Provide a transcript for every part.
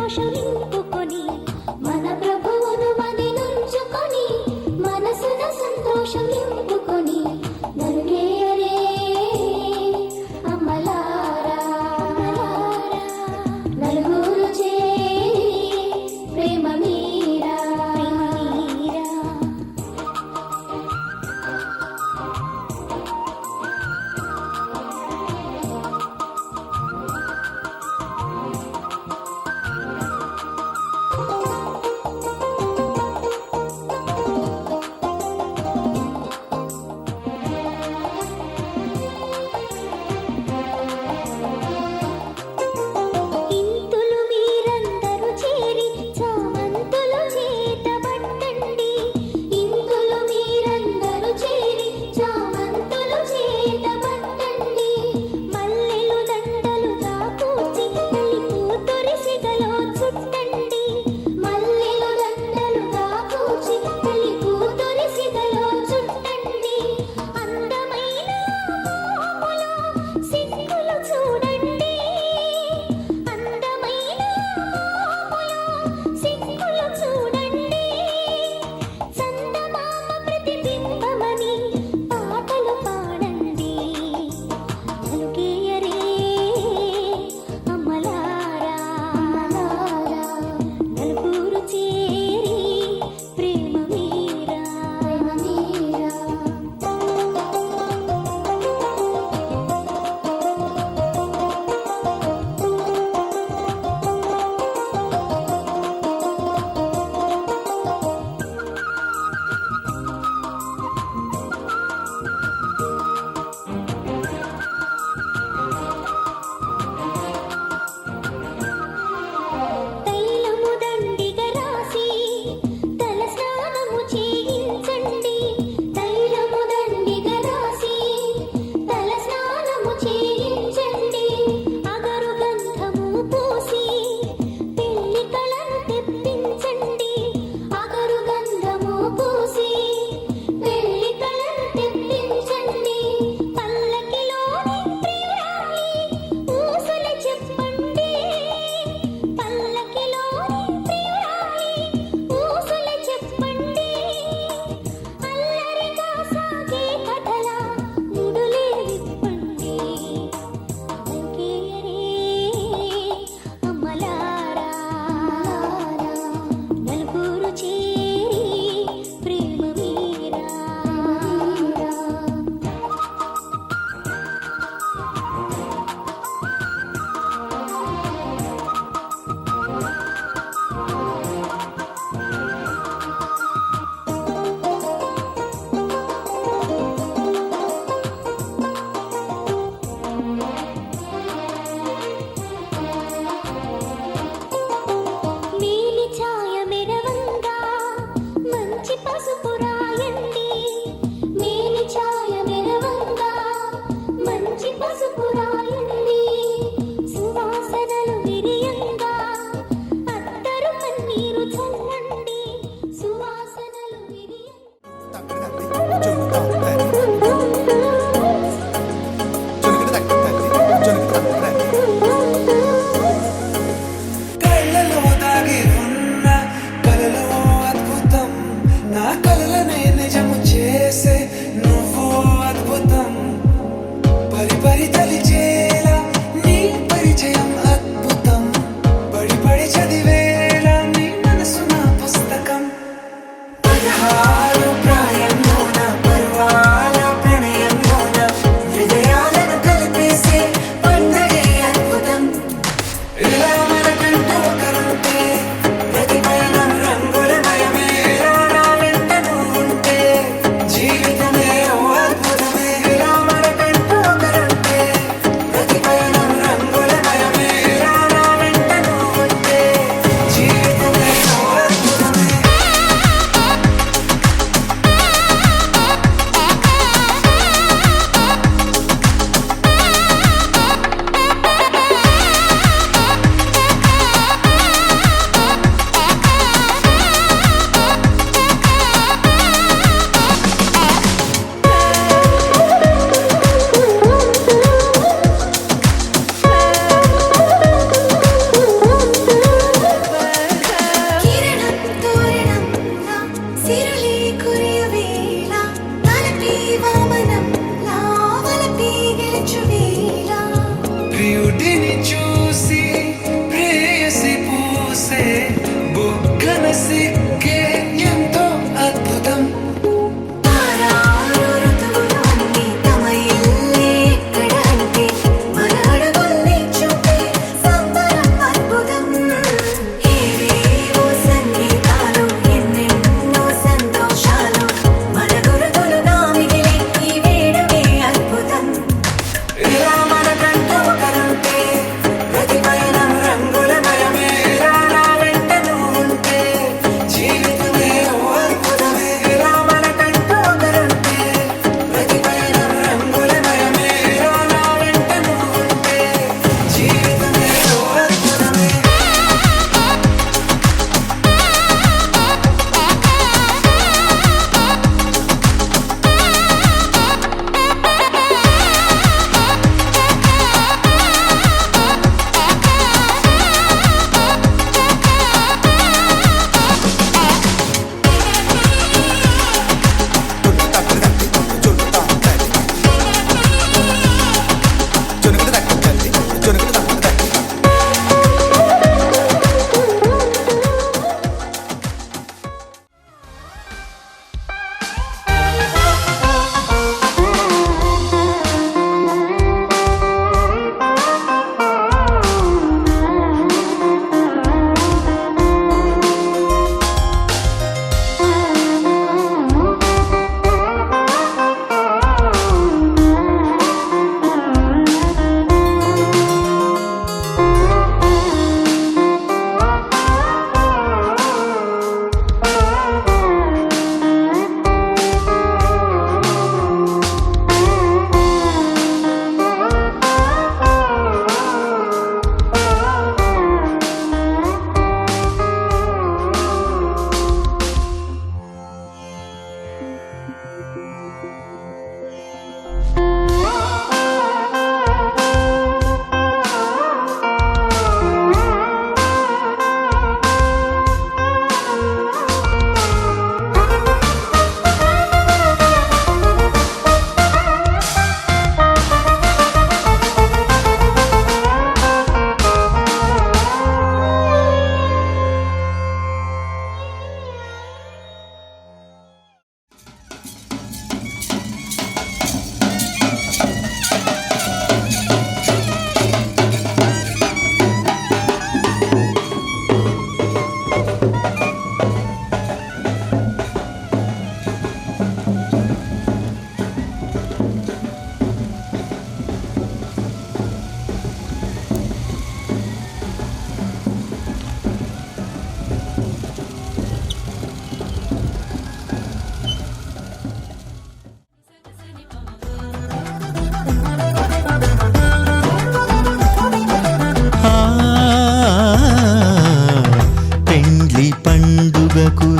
సంతోషం నింపుకొని మన ప్రభువును మదినుంచుకొని మనసున సంతోషం నింపుకొని నలుగేయరే అమ్మలారా నలుగురు చేరి ప్రేమ మీరా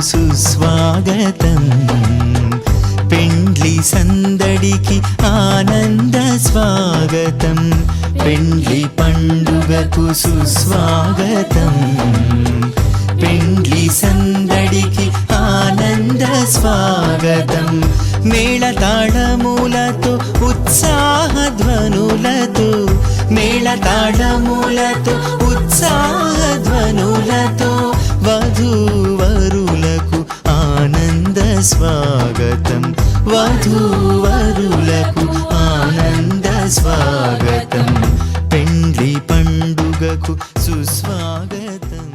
సుస్వాగతం పెండ్లి సందడికి ఆనంద స్వాగతం పెండ్లి పండుగకు సుస్వాగతం పెండ్లి సందడికి ఆనంద స్వాగతం మేళతాళములతో ఉత్సాహధ్వనులతో మేళతాళములతో ఉత్సాహధ్వనులతో వధూవరులకు ఆనంద స్వాగతం వధూవరులకు ఆనంద స్వాగతం పెండ్లి పండుగకు సుస్వాగతం.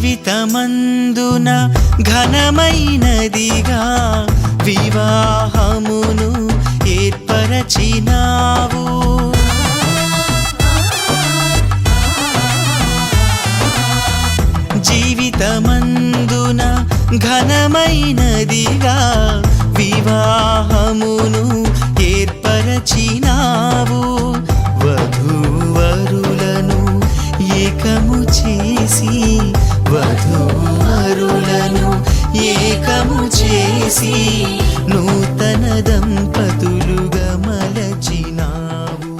జీవితమందున ఘనమైనదిగా వివాహమును ఏర్పరచినావు జీవితమందున ఘనమైనదిగా వివాహమును ఏర్పరచినావు వధూవరులను ఏకము చేసి వధూవరులను ఏకము చేసి నూతన దంపతులుగా మలచినావు.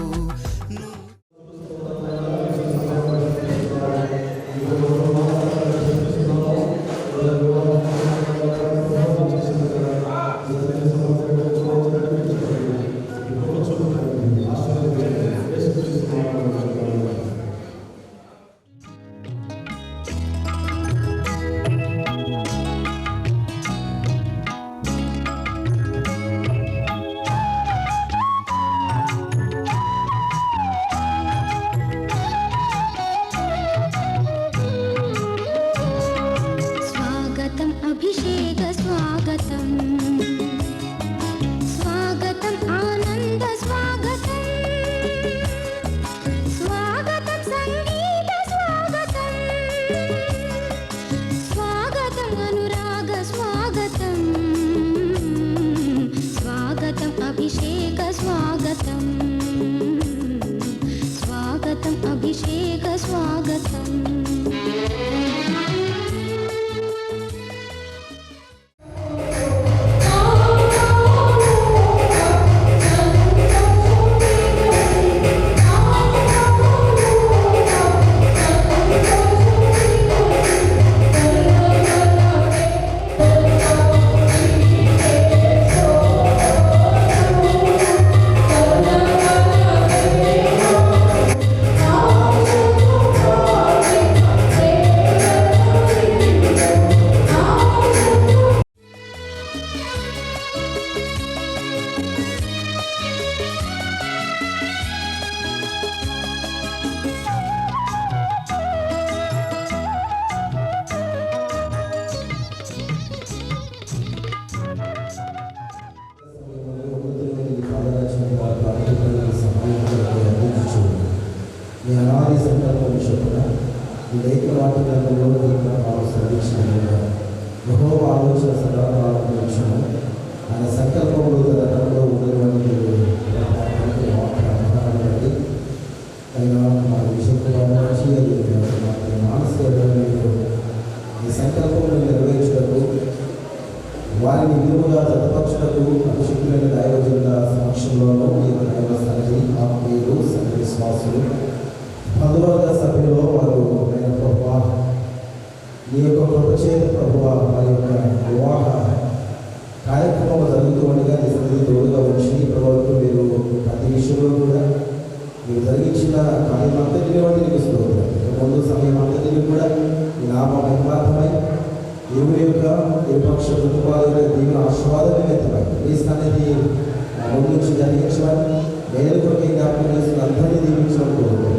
మీ అనాది సంకల్పం చొప్పున ఈ దైత్యవాటులలో దీపాలు సర్వించిన యెహోవా ఆలోచన సదాకాలం ఆయన సంకల్పంలో గతంలో ఉన్నటువంటి మీరు జరిగించిన కార్యం అంతటిని బట్టి నీకు స్తోత్రం. ముందు సమయం అంతటిని కూడా ఈ నామం మహిమార్థమై దేవుని యొక్క విపక్ష కుటుంబాల యొక్క దీవెన ఆశీర్వాదం ఎత్తమై ఈ సన్నిధి ముందు నుంచి జరిగించమని నేను కొరకు జ్ఞాపకం చేసిన అందరినీ దీవించడం కోరుకో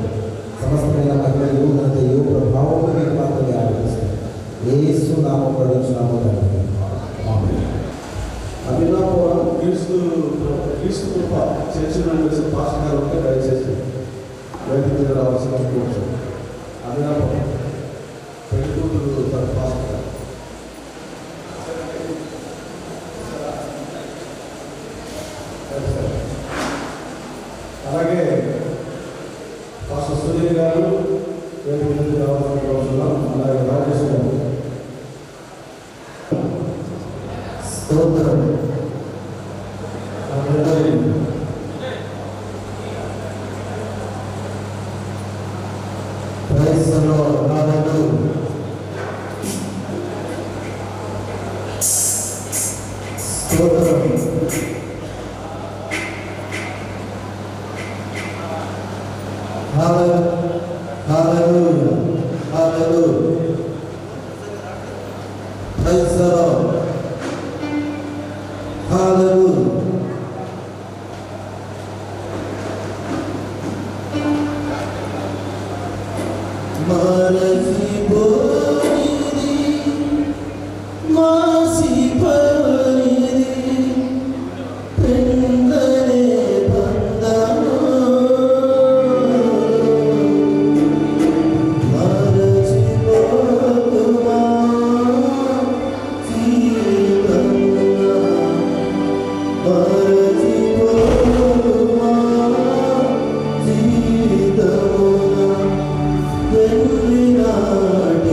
సమస్తమైన మహిళలు ఘనత యువ ప్రభావం మీకు మాత్రమే ఆలోచిస్తాను. యేసు నామం ప్రవేశనామం అభినవపురం క్రీస్తు కృప చర్చిలో చేసిన పాస్టర్ గారు ఉంటే దయచేసి బయటికి మీద రావాల్సిన కూర్చో. అభినవపురం పెళ్లి కూతురు పాస్టర్ గారు. అలాగే పాస్టర్ సునీల్ గారు వేదిక మీద రావాల్సిన కోరుతున్నాం. అలాగే రాజేష్ గారు. స్తోత్రం. Praise the lord. హల్లెలూయా. స్తోత్రం. Hallelujah. Hallelujah. Praise the lord. Hallelujah. మరచిపోనిది మాసిపోనిది ప్రేమనే బంధము మరచిపోకుమా జీవితమునా మరచిపోకుమా జీవితమునా వెన్నినాటి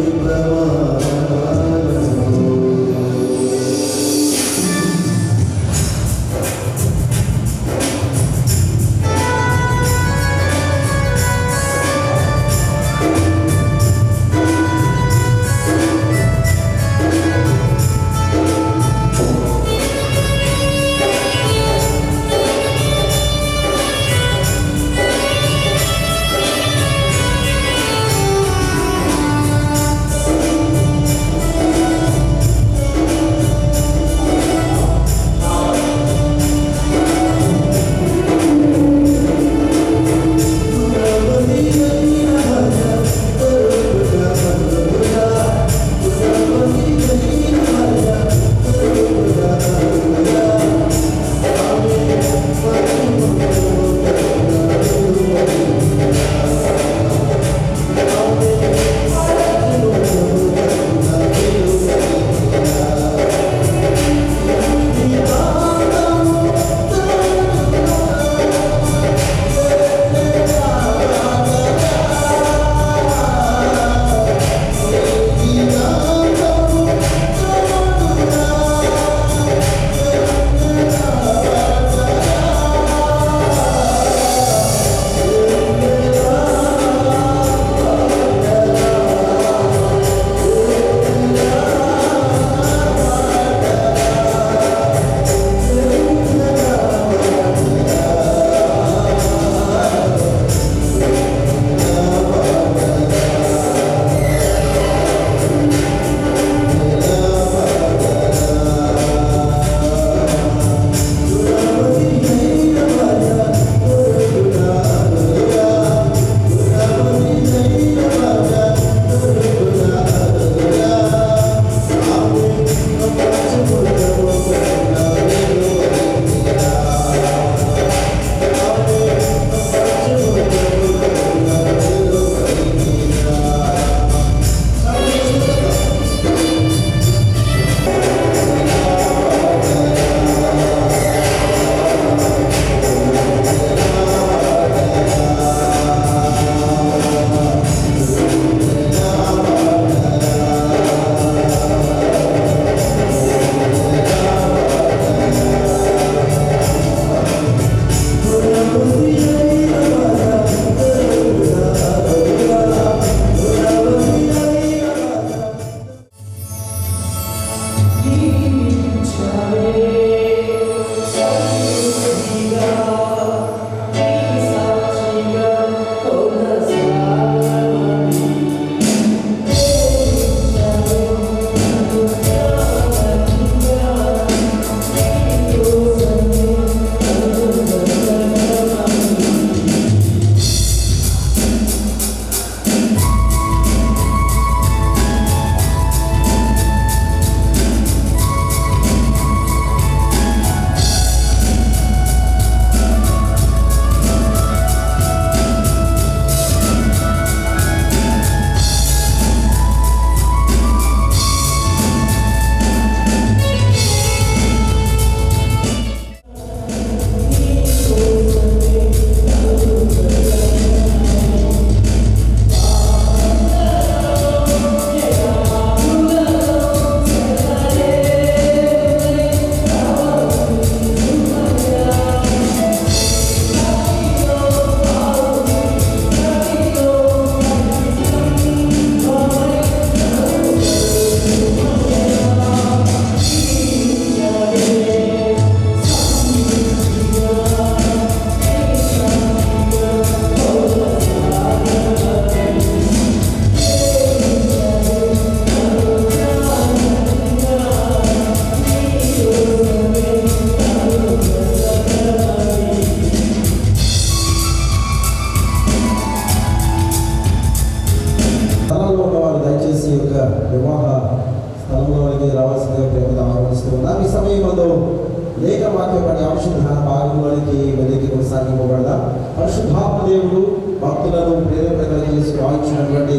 దేవుడు భక్తులను ప్రేరేపణ చేసి వాయించినటువంటి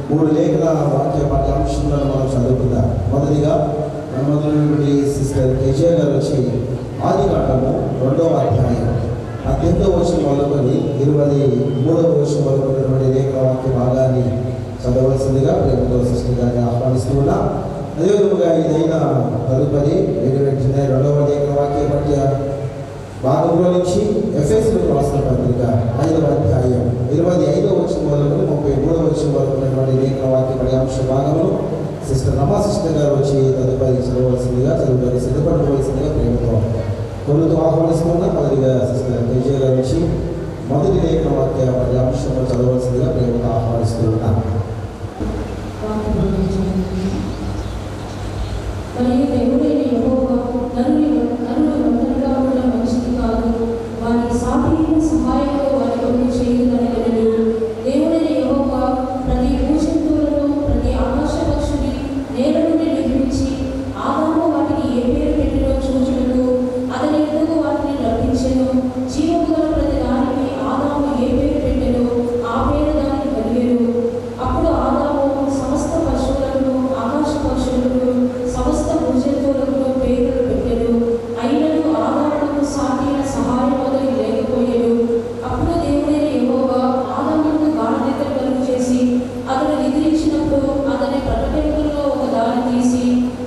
3 లేఖన వాక్య పాఠ్యాంశాలను మనం చదువుకుందాం. మొదటిగా మన మొదలైనటువంటి సిస్టర్ కేజే గారు వచ్చి ఆదికాండము 2వ అధ్యాయం 18వ వచనం మొదలుకొని 23వ వచనం మొదలుకున్నటువంటి లేఖన వాక్య భాగాన్ని చదవలసిందిగా ప్రేమతో సిస్టర్ గారిని ఆహ్వానిస్తూ ఉన్నాం. అదేవిధంగా ఇదైనా తదుపరి వెంటనే 2వ లేఖన వాక్య పట్య భాగంలో నుంచి ఎఫెసీయులకు రాసిన పత్రిక 5వ అధ్యాయం 25వ వచనం మొదలుకొని 33వ వచనం వరకు ఉన్నటువంటి లేఖన వాక్య పర్యాంశ భాగంలో సిస్టర్ రమా సిస్టర్ గారు వచ్చి తదుపరి చదవలసిందిగా చదువుకొని సిద్ధపడవలసిందిగా ప్రేమతో కొలుతూ ఆహ్వానిస్తున్నా. మొదటిగా సిస్టర్ కేజే గారు వచ్చి మొదటి లేఖన వాక్య పర్యాంశంలో చదవలసిందిగా ప్రేమతో ఆహ్వానిస్తూ ఉన్నా. మరియు దేవుడైన యెహోవా నరులు ఒంటరిగా ఉండడం మంచిది కాదు, వారి సాటిని సహాయంలో వారి కొరకు చేయుదనగలడు. దేవుడైన యెహోవా ప్రతి భూజంతువులను ప్రతి ఆకాశ పక్షుని నేల నుండి నిర్మించి ఆదాము వాటికి ఏ పేరు పెట్టినో చూచుటకు అతని ఎదుగు వాటిని రప్పించెను. జీవము గల ప్రతి దానికి ఆదాము ఏ పేరు పెట్టెనో ఆ పేరు దానికి కలిగెను. అప్పుడు ఆదాము సమస్త పశువులను ఆకాశ పక్షులను సమస్త భూజంతువులకు పేర్లు పెట్టెను. అయినను ఆదామునకు సాటిన సహాయం మొదలు లేకపోయెను. అప్పుడు దేవుడైన యెహోవా ఆదామునకు గాఢనిద్ర కలుగు చేసి అతను నిద్రించినప్పుడు అతని ప్రకటనలో ఒక దారి తీసి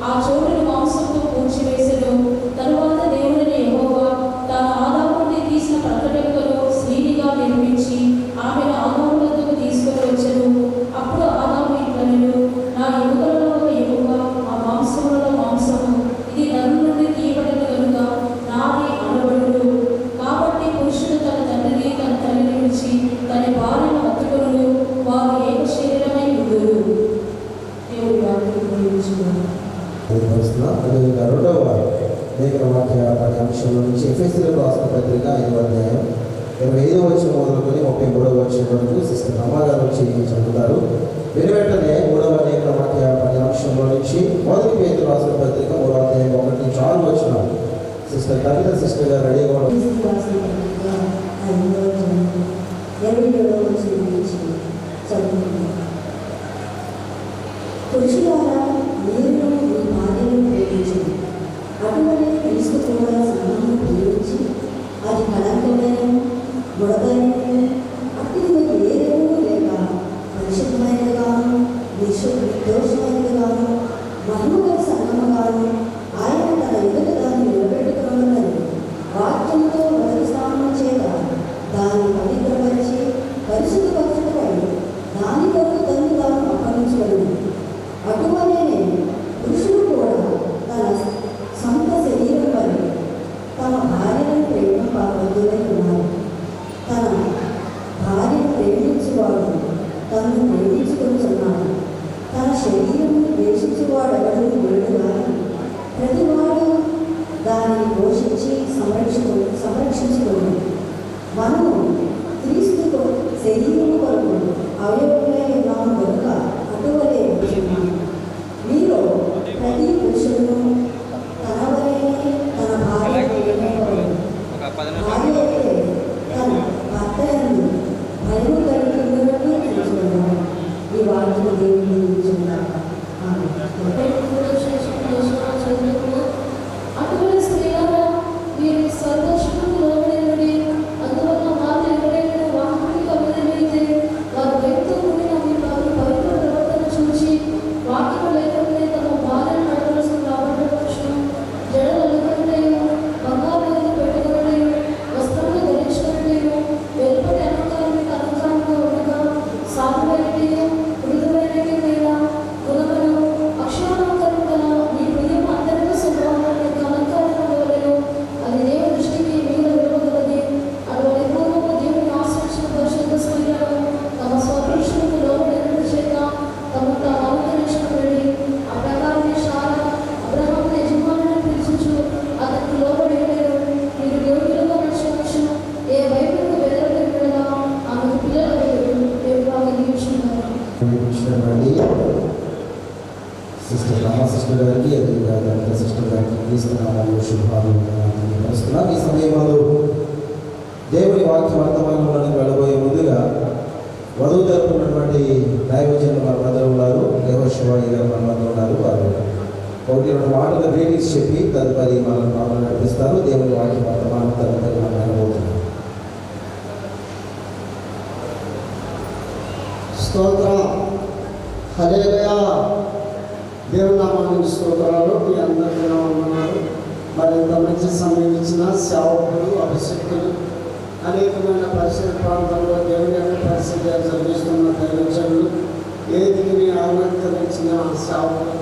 ఆ చోటును మాంసంతో పూడ్చివేసెను. తరువాత దేవుడైన యెహోవా తాను ఆదాము నుండి తీసిన ప్రకటనలో స్త్రీనిగా నిర్మించి ఆమెను ఆదాము వద్దకు తీసుకొని వచ్చెను. అప్పుడు ఆదాము ఇట్లనెను, నా ఎముకలలో ఒక ఎముక, ఆ మాంసములలో మాంసము, ఇది నరుల నుండి తీయబడిన కనుక నాది అనబడును. కాబట్టి పురుషుడు తన తండ్రిని తన తల్లిని విడిచి తన భార్యను హత్తుకొనును, వారు ఏక శరీరమై ఉండును. దేవుడి వాక్యం దీవించును. అదేవిధంగా 2వ లేఖన వాక్య పాఠ్యాంశంలో నుంచి ఎఫెసీయులకు రాసిన పత్రిక 5వ అధ్యాయం 25వ వచనం మొదలుకొని 33వ వచనం వరకు సిస్టర్ రమా గారు వచ్చి చదువుతారు. వెంటనే 3వ లేఖన వాక్య పాఠ్యాంశంలో నుంచి మొదటి పేతురు రాసిన పత్రిక 3వ అధ్యాయం 1 నుంచి 6 వచనాలు సిస్టర్ కవిత సిస్టర్ గారు రెడీగా పురుషులారా, మీరు మీ భార్యను ప్రేమించండి. అటువంటి క్రీస్తు కూడా సంఘమును ప్రేమించి అది కళంకమైన బుడగైనది అట్టిది ఏదేమో లేక పరిశుద్ధమైనదిగాను నిర్దోషమైనదిగాను మహిమగల సంఘముగాను ఆయన తన ఎదుట దాన్ని నిలబెట్టుకున్నది వాక్యంతో మొదటి స్నానం చేత దాన్ని పవిత్రపరిచి పరిశుద్ధపరచుటపై దాని కొరకు తను తాను అప్పగించబడింది. అటువలనే పురుషుడు కూడా తన సొంత శరీరం వల్ల తమ భార్యను ప్రేమింపబద్ధులై ఉన్నారు. తన భార్యను ప్రేమించేవాడు తనను ప్రేమించుకుంటున్నాడు. తన శరీరం ద్వేషించేవాడు ఎవరు లేడు కానీ ప్రతివాడు దానిని పోషించి సంరక్షించుకోండి. మనము క్రీస్తు శరీరం కొరకు అవయవములై ఉన్నాము కనుక అటువలే ఉంటున్నాము. మీలో ప్రతి పురుషుడును తన వలెనే తన భార్య భార్య అయితే తన భర్త యందు భయము కలిగి ఉన్నట్టు తెలుసుకున్నాము. ఈ వాక్యం దేవుని దీవించుగాక. అటువంటి స్త్రీలారా, మీరు సర్వశక్తులకు లోబడి అందువల్ల వారు ఎవరైనా వాక్యానికి కబురైతే వారు భయంతో కూడిన మీ పవిత్ర ప్రవర్తన చూచి వాక్యం లేకుంటే తమ భార్యను నడవలసిన రాబడవచ్చు. జడలు అల్లుకుంటేయు బంగారు పెట్టుకుని వస్త్రములు ధరించుకుంటేయు వెలుపటి అలంకారానికి అలంకారంగా ఉండగా సాధువైనటియు మృదువైనటివైన గుణములను అక్షరాలంకారం గల మీ హృదయం అంతరంగ స్వభావానికి అలంకారం వలెను. అది దేవుని దృష్టికి మీద విలువగలది. అటువంటి పూర్వము దేవుని ఆశ్రయించిన పరిశుద్ధ స్త్రీలను తమ స్వపురుషులకు లోబడిన చేత తమను తాము అలంకరించుకుని ఆ ప్రకారమే శారా అబ్రహాము యజమానుని పిలుచుచు అతనికి లోబడి ఉండేరు. మీరు యోగ్యులుగా నడచవచ్చు. ఏ వైపుకు వెళ్ళకుండా ఆమెకు పిల్లలు దేవుడు దీవించుకున్నారు. సిస్టర్ రమా సిస్టర్ గారికి అదేవిధంగా సిస్టర్ గారికి క్రీస్తునామాలు శుభాలు తెలియపరుస్తున్నాం. ఈ సమయంలో దేవుని వాక్య వర్తమానంలోకి వెళ్ళబోయే వధువు తరపునటువంటి దైవజనులు మన మధ్య ఉన్నారు. యెహోషువాయి గారు మన మధ్య ఉన్నారు. వారు 1-2 మాటలు గ్రీటింగ్స్ చెప్పి తదుపరి మనం నడిపిస్తారు. దేవుని వాక్య వర్తమానం తదుపరి మనం వినబోతున్నాం. స్తోత్రం, హల్లెలూయా. దేవుని నామానికి స్తోత్రాలు. మీ అందరికీ వందనాలు. మరింత మంచి సమయం ఇచ్చిన సేవకులు, అభిషేకులు, అనేకమైన పరిసర ప్రాంతాల్లో దేవుని యొక్క పరిస్థితులు జరిగిస్తున్న దైవజనులు, ఏదిని ఆనందించిన సేవకులు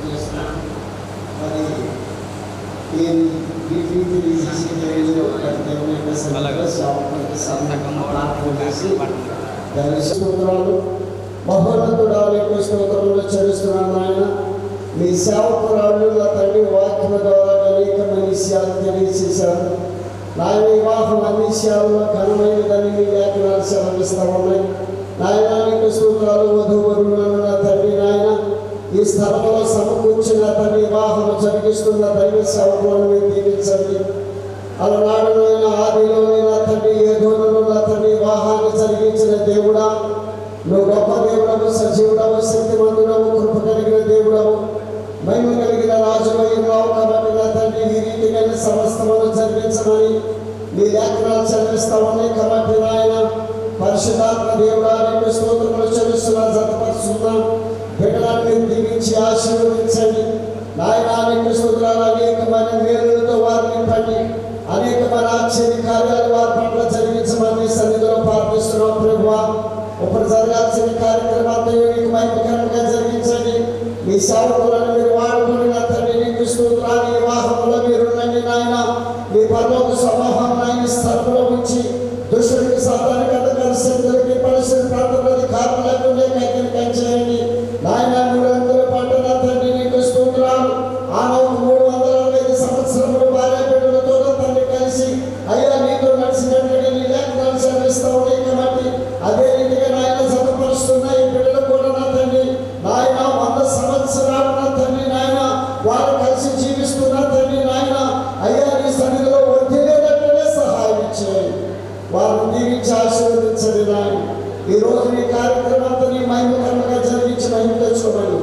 చేసిన మరి ఈ రీతి దేవుని యొక్క సేవకులకు ప్రార్థన చేసి స్తోత్రాలు. మహోన్నతుడాలకు స్తోత్రములు చెల్లిస్తున్నాను ఆయన. మీ సేవకురాలు నా తండ్రి వాక్యం ద్వారా అనేకమైన విషయాలు తెలియజేశారు. నా వివాహం అన్ని విషయాల్లో ఘనమైనదని మీ లేఖనాలు సెలవిస్తా ఉన్నాయి. నాయనానికి స్తోత్రాలు. వధూవరులను నా తండ్రి నాయన ఈ స్థలంలో సమకూర్చిన తన వివాహం జరిగిస్తున్న దైవ సేవకులను మీరు దీవించండి. అలనాడు నాయన ఆదిలోనైనా తండ్రి ఏదోనూ నా తండ్రి వివాహాన్ని జరిగించిన దేవుడా, నువ్వు గొప్ప దేవుడవు, సజీవుడవు, శక్తిమంతుడవు, కృప కలిగిన దేవుడవు, మహిమ కలిగిన రాజువై ఉన్నావు. కాబట్టి నా తండ్రి ఈ రీతిగా సమస్తమును జరిగించమని నీ లేఖనాలు చదివిస్తా ఉన్నాయి. కాబట్టి నాయన పరిశుద్ధాత్మ దేవుడా నీకు స్తోత్రములు చెల్లిస్తున్నా, జతపరుస్తున్నాం. బిడ్డలను మీరు దీవించి ఆశీర్వదించండి. నాయన నీకు స్తోత్రాలు. అనేకమైన మేలులతో వారిని నింపండి. అనేకమైన ఆశ్చర్య కార్యాలు వారి పట్ల జరిగించమని సన్నిధిలో ప్రార్థిస్తున్నాం. ప్రభువా, ఇప్పుడు జరగాల్సిన కార్యక్రమాలతో మీకు మహిమకరంగా జరిగించండి. మీ సేవకులను మీరు వాడుకొని నా తండ్రి నీకు స్తోత్రాలు. వివాహంలో మీరుండండి నాయన. మీ పరలోక సమూహం నాయన స్థలంలో ఉంచి దుష్టుడికి, సాతానికి, అంధకార శక్తులకి, పరిస్థితి ప్రాంతాలకి కారణం లేకుండా కంచేయండి నాయన. 300 పాటు నా తండ్రి నీకు స్తోత్రాలు. ఆనవ 365 సంవత్సరములు భార్య బిడ్డలతో తండ్రి కలిసి అయ్యా నీతో నడిచినట్లుగా నీ లేఖనాలు చదివిస్తా ఉన్నాయి. కాబట్టి అదే రీతిగా నాయన జతపరుస్తున్న ఈ బిడ్డలు కూడా నా తండ్రి నాయన 100 సంవత్సరాలు నా తండ్రి నాయన వారు కలిసి జీవిస్తున్న తండ్రి నాయన అయ్యా నీ సన్నిధిలో వర్ధిల్లేటట్లుగా సహాయం చేయండి. వారిని దీవించి ఆశీర్వదించండి నాయన. ఈ రోజు నీ కార్యక్రమంతో నీ మహిమకరంగా జరిగించి మహిమ తెచ్చుకోమని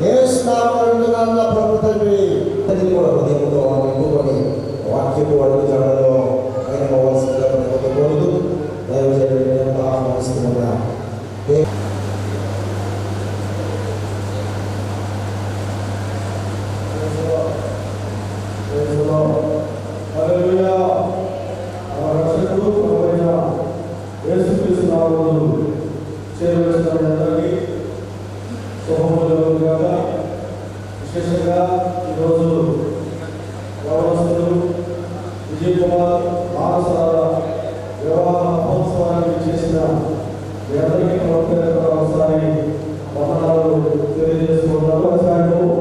యేసు నామములో నా ప్రభు తండ్రి. అది కూడా హృదయంతో నింపుకొని వాక్యపు అడుగు జాడలో ఆయన పోవాల్సిందిగా కోరుతూ దైవజనుడిని ఆహ్వానిస్తున్నాం. హల్లెలూయా. ఆ రక్షకుడు ప్రభువైన యేసుక్రీస్తు నామములో చేరవలసిన అందరికీ శుభములు గాక. విశేషంగా ఈరోజు యవనస్తులు విజయ్ కుమార్ మానసాల వివాహ మహోత్సవానికి చేసిన మీ అందరికీ ఒకసారి వందనాలు తెలియజేసుకుంటున్నాను. అధ్యాయము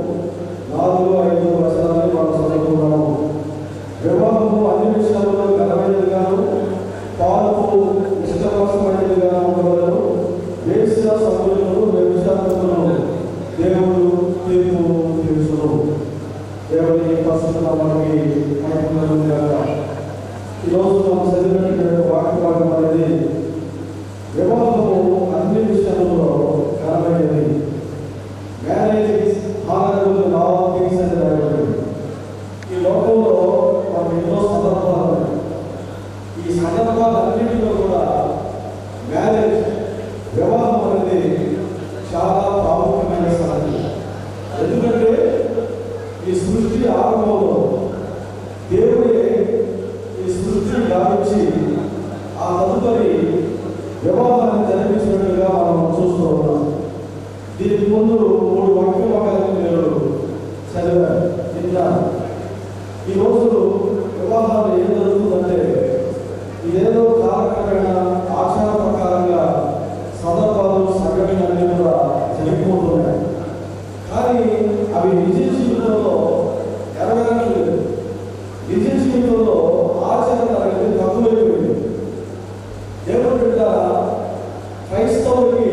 4-5 వచనాన్ని మనం చదువుకున్నాము. వివాహము అన్ని విషయాల్లో ఘనమైనదిగాను, పాలకు ఇష్టకోసమైనదిగాను ఉండవలను. వేశ్య సభ్యులను, వ్యభిచారకులను దేవుడు తీర్పు తీర్చును. దేవుని పరిశుద్ధ నామానికి మహిమ కలుగును గాక. ఈరోజు మనం చదివినటువంటి వాక్య భాగం అనేది వివాహము అన్ని విషయాలలో ఘనమైనది. Marriage is honourable in all things అని రాయబడింది. ఈ లోకంలో మనకు ఎన్నో సందర్భాలు ఉన్నాయి. ఈ సందర్భాలన్నింటిలో కూడా మ్యారేజ్, వివాహం అనేది చాలా ప్రాముఖ్యమైన సంగతి. ఎందుకంటే ఈ సృష్టి ఆరంభంలో దేవుడే ఈ సృష్టిని గావించి ఆ తదుపరి వివాహాన్ని జరిపించినట్టుగా మనం చూస్తూ ఉన్నాం. దీనికి ముందు 3 వాక్య భాగాలను మీరు చదివారు, విన్నారు. ఈరోజు వివాహాలు ఏం జరుగుతుందంటే ఇదేదో కాలక్రమేణ ఆచార ప్రకారంగా సందర్భాలు, సంఘటనలన్నీ కూడా జరిగిపోతున్నాయి. కానీ అవి నిజ జీవితంలో నెరవేరట్లేదు. నిజ జీవితంలో ఆచరణ అనేది తక్కువైపోయింది. దేవుడి బిడ్డ క్రైస్తవులకి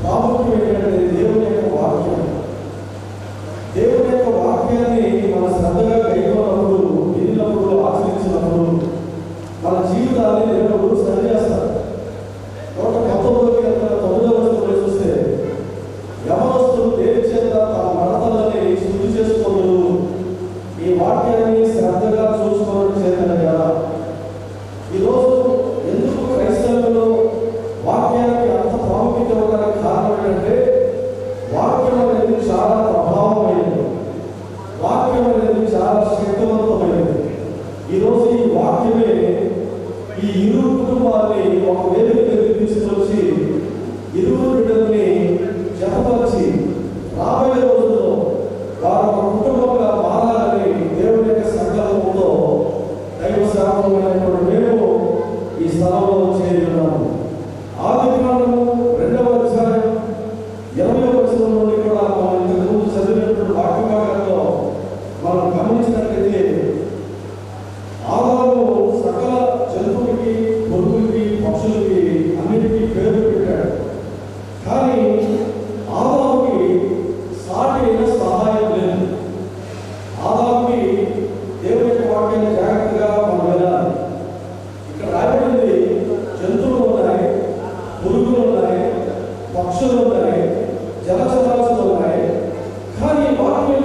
ప్రాముఖ్యం ఏంటంటే దేవుని యొక్క వాక్యం. దేవుని యొక్క వాక్యాన్ని మన శ్రద్ధగా గైకొన్నప్పుడు, వినినప్పుడు, ఆచరించినప్పుడు మన జీవితాన్ని దేవుడు సరిచేస్తారు. ఈ ఇరువురు కుటుంబాన్ని ఒక వేదిక దగ్గర తీసుకొచ్చి ఇరువురు బిడ్డల్ని జతపరిచి రాబోయే రోజుల్లో వారు ఒక కుటుంబంగా మారాలని దేవుని యొక్క సంకల్పంతో దైవ సేవకులైనటువంటి మేము ఈ స్థలంలో చేరున్నాము. ఆదికాండము 2వ అధ్యాయం 20వ వచనం నుండి కూడా మనం ఇంతకు ముందు చదివినటువంటి వాక్య భాగంలో మనం గమనించినట్లయితే ఆదాము సకల జంతువులకి, పురుగులకి, పక్షులకి అన్నిటికీ పేరు పెట్టాడు. కానీ ఆదాముకి సాటి అయిన సహాయం లేదు. ఆదాముకి దేవుని యొక్క వాక్యాన్ని జాగ్రత్తగా మనం వినాలి. ఇక్కడ రాయబడింది జంతువులు ఉన్నాయి, పురుగులు ఉన్నాయి, పక్షులు ఉన్నాయి, జలచరాలు ఉన్నాయి. కానీ వాక్యం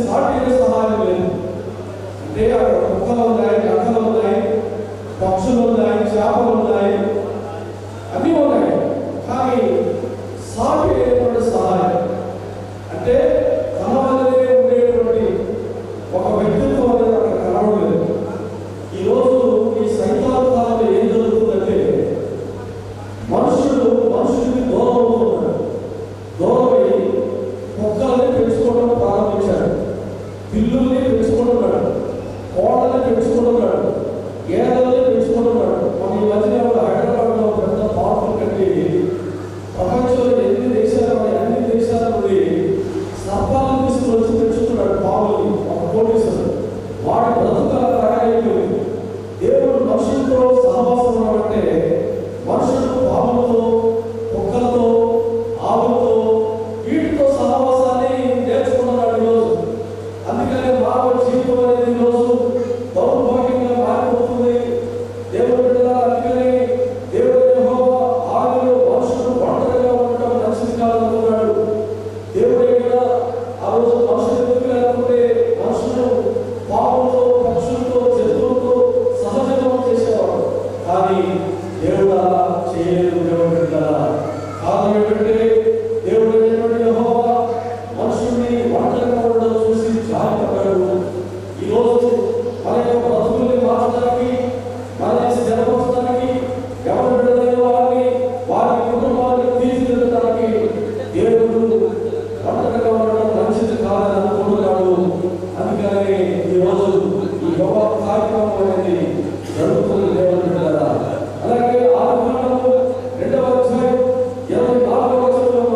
సాటి అయిన సహాయం లేదు. అంటే అక్కడ కుక్కలు ఉన్నాయి, నక్కలు ఉన్నాయి, పక్షులు ఉన్నాయి, చేపలు ఉన్నాయి, అన్నీ ఉన్నాయి. కానీ సాటి అయినటువంటి సహాయం అంటే తన వల్లనే ఉండేటువంటి ఒక వ్యక్తిత్వం అనేది అక్కడ కనబడలేదు. ఈరోజు ఈ సైతాను కాలంలో ఏం జరుగుతుందంటే మనుషుడికి దూరం అవుతున్నాడు. దూరమై కుక్కల్ని పెంచుకోవడం ప్రారంభించాడు, పిల్లుల్ని పెంచుకుంటున్నాడు, కోడల్ని పెంచుకుంటున్నాడు, గేదెల్ని పెంచుకుంటున్నాడు. మన ఈ మధ్య హైదరాబాద్లో పెద్ద పార్కులు కట్టి ప్రపంచంలో ఎన్ని దేశాలు అన్ని దేశాల నుండి సర్పాలను తీసుకుని పెంచుతున్నాడు. పాముల్ని ఒక కోటీశ్వరుడు వాడి బ్రతుకుల తయారైపోయింది. దేవుడు మనుషులతో సహవాసం అంటే మనుషులు పాములతో, కుక్కలతో, ఆవులతో, వీటితో సహవాసాన్ని నేర్చుకున్నాడు ఈరోజు. అందుకనే మానవ జీవితం అనేది ఈరోజు దౌర్భాగ్యంగా మారిపోతుంది. దేవుడు బిడ్డలారా, అందుకనే దేవుడు యెహోవా ఆదిలో మనుషులు ఒంటరిగా ఉండటం మంచిది కాదనుకున్నాడు. దేవుడే కదా ఆ రోజు మనుషులు ఎందుకు లేకుంటే మనుషులు పాములతో, పక్షులతో, జంతువులతో సహజీవనం చేసేవాడు. కానీ దేవుడు అలా చేయలేదు. దేవుడు బిడ్డలారా, కారణం ఏంటంటే దేవుడు అయినటువంటి యెహోవా మనుషుల్ని ఒంటరిగా ఉండడం చూసి జాలిపడ్డాడు. ఈరోజు మన యొక్క బ్రతుకుల్ని మార్చడానికి, మన స్థిరపరచడానికి, ఎవరు బిడ్డలైన వారి కుటుంబాన్ని తీర్చిదిద్దడానికి దేవుడు ఒంటరిగా ఉండడం మంచిది కాదని అనుకుంటున్నాడు. అందుకని ఈరోజు ఈ గొప్ప కార్యక్రమం అనేది జరుగుతుంది. దేవుడు బిడ్డలారా, అలాగే ఆదికాండము 2వ అధ్యాయం 24వ వచనంలో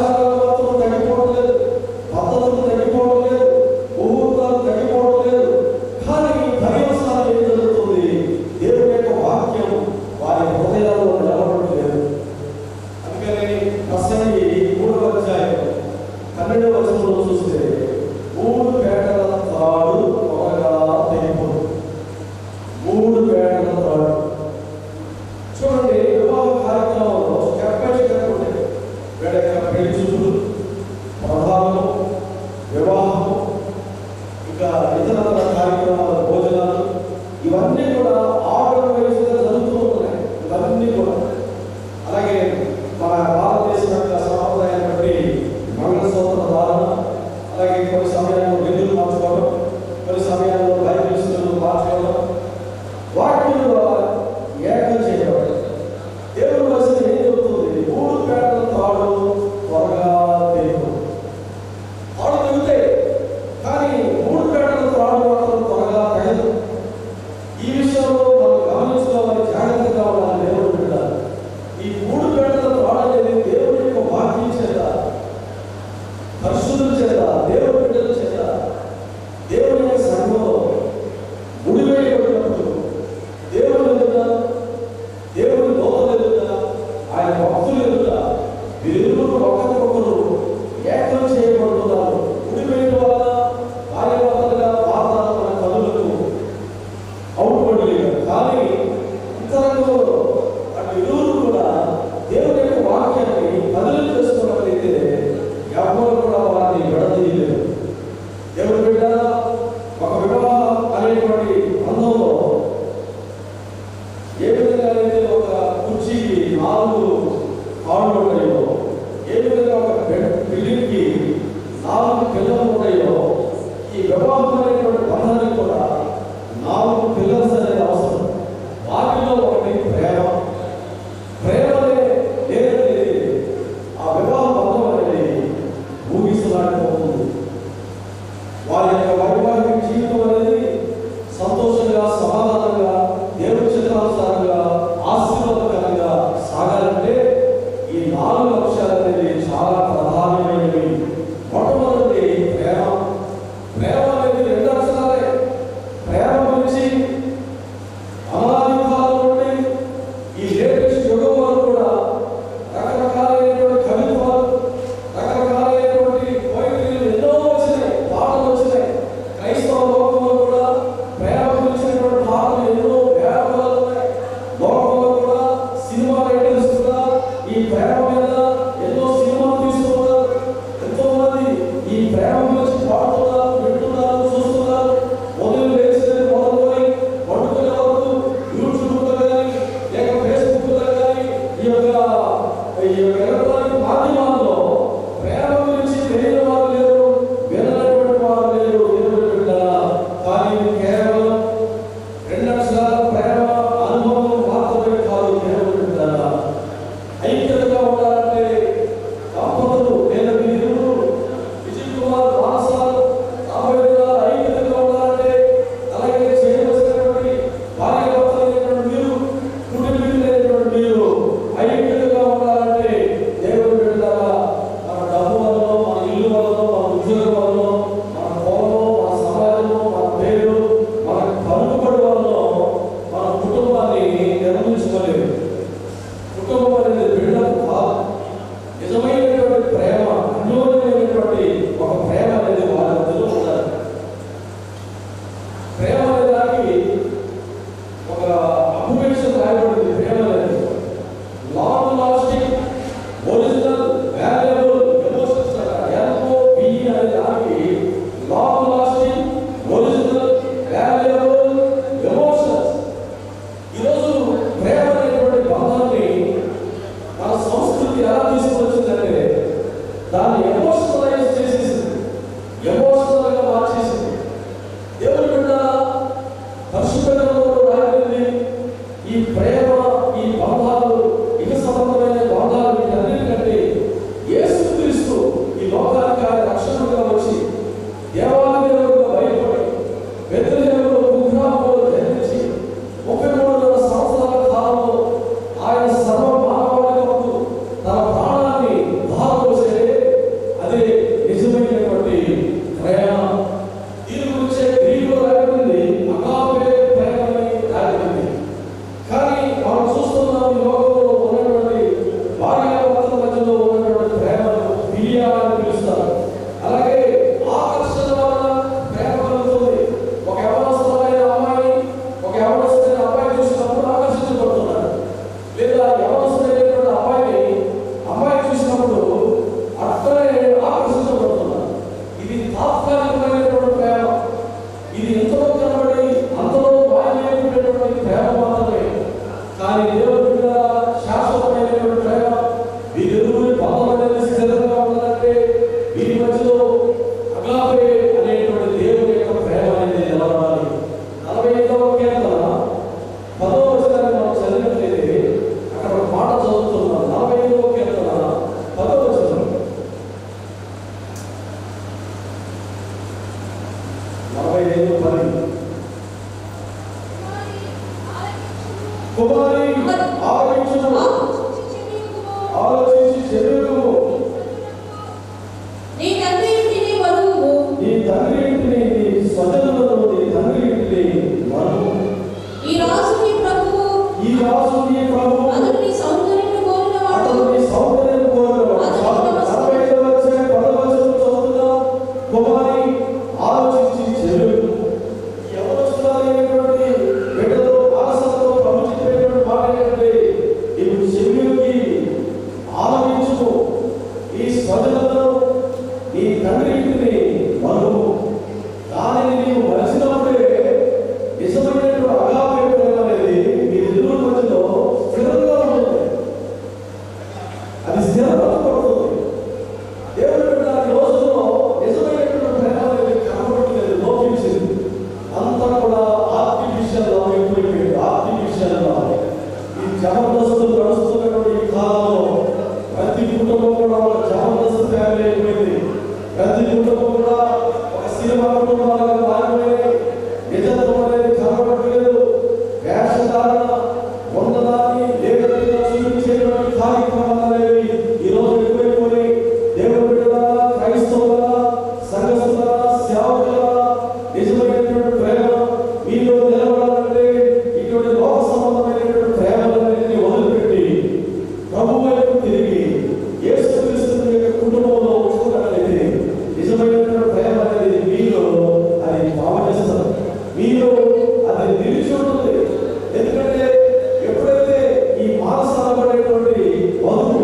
ఆచారాలు మాత్రం తగ్గిపోవడం లేదు, పద్ధతులు తగ్గిపోవడం లేదు, ముహూర్తాలు తగ్గిపోవడం లేదు. కానీ పర్యవసానం ఏం జరుగుతుంది? దేవుని యొక్క వాక్యం వారి హృదయాల్లో నిలబడలేదు. అందుకని ప్రసంగి 3వ అధ్యాయం 12వ వచనంలో చూస్తే 3 పేటల త్రాడు త్వరగా తెగిపోదు. 3 పేటల త్రాడు. చూడండి, వివాహ కార్యక్రమంలో చెప్పండి, వేడక పెళ్లి చూపులు, ప్రధానం, వివాహం, ఇంకా ఇతర కార్యక్రమాల భోజనాలు, ఇవన్నీ కూడా ఆర్డర్ వైజ్గా జరుగుతూ ఉన్నాయి. ఇవన్నీ కూడా అలాగే మన భారతదేశం యొక్క సాంప్రదాయాన్ని బట్టి మంగళసూత్ర ధారణ, అలాగే కొన్ని సమయాల్లో విధులు మార్చుకోవడం, కొన్ని సమయాల్లో బైబిల్స్ను మార్చుకోవడం, వాటిని ఏకం చేయబడాలి. దేవుని వలస ఏం చెబుతుంది? 3 పేటల తాడు త్వరగా తెగిపోదు. తాడు తెగుతాయి, కానీ 3 పేటల తాడు మాత్రం త్వరగా తెగదు. ఈ విషయంలో మనం గమనించుకోవాలి, జాగ్రత్తగా ఉండాలి. దేవుడు పెట్టాలి. ఈ 3 పేటల తాడు అనేది దేవుని యొక్క వాక్యం చేత, పరిశుద్ధుల చేత, దేవుని బిడ్డల చేత, దేవుని యొక్క సంఘంలో ముడివేయబడినప్పుడు దేవుని ఎదుట, దేవుని దోతల ఎదుట, ఆయన భక్తుల ఎదుట వీరిరువురు ఒకరికొకరు ఏకం చేయబడుతున్నారు. ముడివేయడం వల్ల భార్యాభర్తలుగా వాతావరణ మన కనులకు అవుట్పడలేదు. కానీ ఇతరులు అటు ఇరువురు కూడా దేవుని యొక్క వాక్యాన్ని బదిలీ చేసుకున్నట్లయితే ఎవరు కూడా వారిని విడదీయలేదు. దేవుడు బిడ్డ ఒక వివాహం అనేటువంటి బంధంలో ఏ విధంగా అయితే ఒక కుర్చీకి 4 కాళ్ళు ఉంటాయో, ఏ విధంగా ఒక బిల్డింగ్కి 4 పిల్లలు ఉంటాయో, ఈ వివాహం అనేటువంటి బంధానికి కూడా 4 పిల్లర్స్ అనేది అవసరం. వాటిలో ఒకటి ప్రేమ. ప్రేమనే లేదనేది ఆ వివాహ బంధం అనేది ఊగిసలాడిపోతుంది. వారి యొక్క వైవాహిక జీవితం అనేది సంతోషంగా, సమాధానంగా, దేవుని చిత్తానుసారంగా, ఆశీర్వాదకరంగా సాగాలంటే ఈ 4 అంశాలు అనేది చాలా ప్రధానమైనవి. మొట్టమొదటి ప్రేమ. ప్రేమ అనేది 2 అక్షరాలే. ప్రేమ గురించి అనాది కాలం నుండి ఈ లేటెస్ట్ యుగం వరకు కూడా రకరకాలైనటువంటి కవిత్వాలు, రకరకాలైనటువంటి పోయిటరీలు ఎన్నో వచ్చినాయి, పాటలు వచ్చినాయి. క్రైస్తవ లోకంలో కూడా ప్రేమ గురించినటువంటి పాటలు ఎన్నో వేల ఉన్నాయి. లోకంలో కూడా సినిమా రైటర్స్ కూడా ఈ ప్రేమ మీద ఎన్నో సినిమాలు తీస్తున్నారు. ఎంతో మంది ఈ ప్రేమ గురించి పాడుతున్నారు, వింటున్నారు, చూస్తున్నారు. మొదలు లేచినది మొదలుకొని పడుకునే వరకు యూట్యూబ్లో కానీ లేక ఫేస్బుక్లో కానీ ఈ యొక్క ఎలక్ట్రానిక్ మాధ్యమాల్లో ప్రేమ గురించి తెలియని వారు లేరు, వినటువంటి వారు లేరు. దేవుని బిడ్డలారా, కానీ ఇది కేవలం 2 అక్షరాల ప్రేమ అనుభవం మాత్రమే కాదు. దేవుని బిడ్డలారా, ఐక్యతగా ఉండాలంటే దంపతులు లేదా వీరిరువురు విజయ్ కుమార్ వారసాలు ఐక్యతగా ఉండాలంటే, అలాగే చేయవలసినటువంటి భార్యాభర్తలైనటువంటి మీరు, కుటుంబీకులైనటువంటి మీరు ఐక్యతగా ఉండాలంటే దేవుని బిడ్డలారా, మన డబ్బు వల్ల, మన ఇల్లు వల్ల, మన ఉద్యోగం వల్ల, మన పొలంలో, మన సమాజంలో, మన పేరు, మన పలుకుబడి వల్ల మన కుటుంబాన్ని నిర్మించుకోలేదు. కుటుంబం అనేది బిల్డప్ కాదు. నిజమైనటువంటి ప్రేమ, అన్యోన్యమైనటువంటి ఒక ప్రేమ అనేది వారి మధ్యలో ఉండాలి. ప్రేమ అనే దానికి ఒక అప్లికేషన్ రాయబడింది. ప్రేమ అనేది long lasting, original, valuable emotions. LOVE అనే దానికి long lasting, original, valuable emotions. ఈరోజు ప్రేమ అనేటువంటి బంధాన్ని మన సంస్కృతి ఎలా తీసుకొచ్చిందంటే దాన్ని ఎమోషనలైజ్ చేసేసింది, ఎమోషనల్గా మార్చేసింది. దేవుని బిడ్డ పరిశుభ్రంగా రాయబడింది. ఈ ప్రేమ, ఈ బంధాలు, ఇక సంబంధమైన బంధాలు, వీటన్నిటికంటే యేసుక్రీస్తు ఈ లోకానికి ఆయన రక్షణగా వచ్చి దేవాలయంలో బయటపడి బెత్లెహేములో కుగ్రామంలో జన్మించి 33 సంవత్సరాల కాలంలో ఆయన సర్వ మానవాళి కొరకు తన ప్రాణాన్ని ధారపోసే అని పిలుస్తారు. అలాగే ఆకర్షణ వలన ప్రేమ కలుగుతుంది. ఒక యవనస్తులైన అమ్మాయి ఒక యవనస్తులైన అబ్బాయి చూసినప్పుడు ఆకర్షించబడుతున్నారు. లేదా యవనస్తులైనటువంటి అమ్మాయి చూసినప్పుడు అట్లనే ఆకర్షించబడుతున్నారు. ఇది తాత్కాలికమైనటువంటి ప్రేమ. ఇది ఎంతో కనబడి అంతలో మాయమైనటువంటి ప్రేమ మాత్రమే. కానీ దేవుడు శాశ్వతమైనటువంటి ప్రేమ. వీరిరువురి బంధం అనేది స్థిరంగా ఉండాలంటే వీరి మధ్యలో అగాపే అనేటువంటి దేవుని యొక్క ప్రేమ అనేది నిలబడాలి. 45వ కీర్తన 10వ వచనాన్ని మనం చదివినట్లయితే అక్కడ ఒక మాట చదువుతున్నాం. 45వ కీర్తన 10వ వచనం. 45:10. కుమారి ఆలకించుము, ఆలోచించి చెవియొగ్గుము. నీ తండ్రి ఇంటిని వధువు, నీ తండ్రి ఇంటిని, నీ స్వజనులను, నీ తండ్రి ఇంటిని వధువు. ఈ రాజు నీ ప్రభువు, ఈ రాజు నీ ప్రభువు, అతడు నీ సౌందర్యమును కోరినవాడు, అతడు నీ సౌందర్యం కోరినవాడు. 45వ అధ్యాయం 10వ వచనం చదువుతున్నాం. కుమారి ఆలోచించి చెవియొగ్గుము. యవనస్తులైనటువంటి బిడ్డలు ఆలసంతో ప్రభు చెప్పేటువంటి మాట ఏంటంటే ఇప్పుడు చెవియొగ్గి ఆలకించుము. ఈ స్వజనులను, నీ తండ్రి ఇంటిని వధువు. దానిని నీవు మరచినప్పుడే నిజమైనటువంటి అగాపే ప్రేమ అనేది మీ ఇరువురి మధ్యలో స్థిరంగా ఉంటుంది. అది స్థిరపరచబడుతుంది. దేవుడు ఈ రోజుల్లో నిజమైనటువంటి ప్రేమ అనేది కనబడట్లేదు, లోపించింది. అంతా కూడా ఆర్టిఫిషియల్ లవ్ ఎక్కువైపోయింది. Artificial love. ఈ జబర్దస్తులు నడుస్తున్నటువంటి ఈ కాలంలో ప్రతి కుటుంబం కూడా ఒక జబర్దస్త్ ఫ్యామిలీ అయిపోయింది. ప్రతి కుటుంబం కూడా ఒక సినిమా కుటుంబాలుగా మారిపోయింది. నిజత్వం అనేది కనబడట్లేదు. వేషధారణ ఉన్నదాన్ని లేకపోతే చూపించేటువంటి కార్యక్రమాలు అనేవి ఈరోజు ఎక్కువైపోయి దేవుడి బిడ్డలారా, క్రైస్తవులారా, సంఘస్థులారా, సేవకులారా, నిజమైనటువంటి ప్రేమ మీలో నిలబడాలంటే ఇటువంటి లోక సంబంధమైనటువంటి ప్రేమలన్నింటినీ వదిలిపెట్టి ప్రభు వైపు తిరిగి యేసుక్రీస్తు యొక్క కుటుంబంలో ఉంచుకున్నట్లయితే నిజమైనటువంటి ప్రేమ అనేది మీలో అది భావనిస్తారు. మీలో అది నిలిచి ఉంటుంది. ఎందుకంటే ఎప్పుడైతే ఈ మానసాలబడేటువంటి వధువు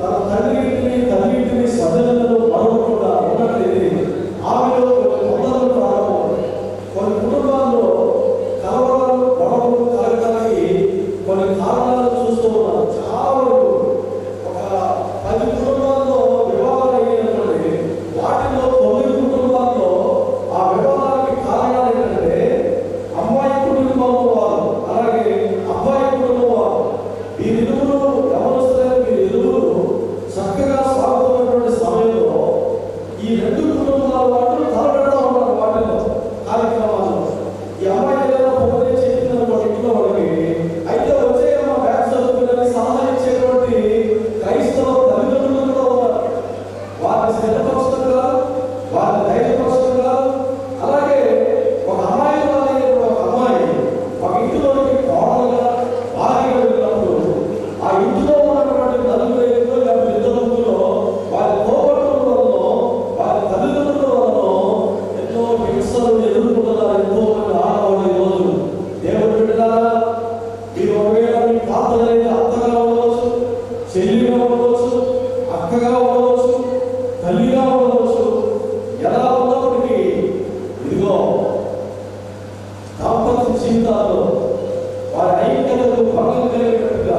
తన తండ్రి ఇంటిని, తల్లి ఇంటిని, స్వజనులను మరవకుండా ఉన్నట్లయితే ఆమెలో పొందడం ప్రారంభం. కొన్ని కుటుంబాల్లో కలవరాలు, గొడవలు కలగడానికి కొన్ని కారణాలు చూస్తూ ఉన్నాం. చాలా వరకు ఒక 10 కుటుంబాల్లో వివాహాలు అయ్యేటువంటి వాటిలో 9 కుటుంబాల్లో ఆ వివాహానికి కారణాలు ఏంటంటే అమ్మాయి కుటుంబం వారు, అలాగే అబ్బాయి కుటుంబం వారు. వీరిరువురు గమనిస్తున్న వీరిరువురు చక్కగా సాగుతున్నటువంటి సమయంలో ఈ 2 కుటుంబాల వాళ్ళు తలపెడతా ఉన్నారు వాటిలో కార్యక్రమాల్లో. ఈ అమ్మాయి ఏదైనా పొందే చెప్పిందనుకోండి ఇంట్లో వాళ్ళకి, అయితే వచ్చే బ్యాగ్ చదువుకుని సలహా ఇచ్చేటువంటి క్రైస్తవ తల్లిదండ్రులు కూడా ఉన్నారు. వారిని స్థిరపరచడం కాదు, వారిని ధైర్యపరచడం కాదు. అలాగే ఒక అమ్మాయి ఒక అమ్మాయి ఒక ఇంటిలోకి కోడలుగా భార్యగా వెళ్ళినప్పుడు ఆ ఇంటిలో ఉన్నటువంటి నలుగురు ఐదుగురు లేకపోతే 2 ముగ్గురు వారి తోబట్టుల వలన, వారి తల్లిదండ్రుల వలన ఎన్నో హింసలు ఎదుర్కొంటున్నారు ఎంతో మంది ఆడవాళ్ళు ఈ రోజు. దేవుడు బిడ్డలారా, మీరు ఒకవేళ మీ పాత్రలైన అత్తగా ఉండవచ్చు, చెల్లిగా ఉండవచ్చు, అక్కగా ఉండవచ్చు, తల్లిగా ఉండవచ్చు. ఎలా ఉన్నప్పటికీ ఇదిగో దాంపత్య జీవితాల్లో వారి ఐక్యతకు భంగం కలిగేటట్టుగా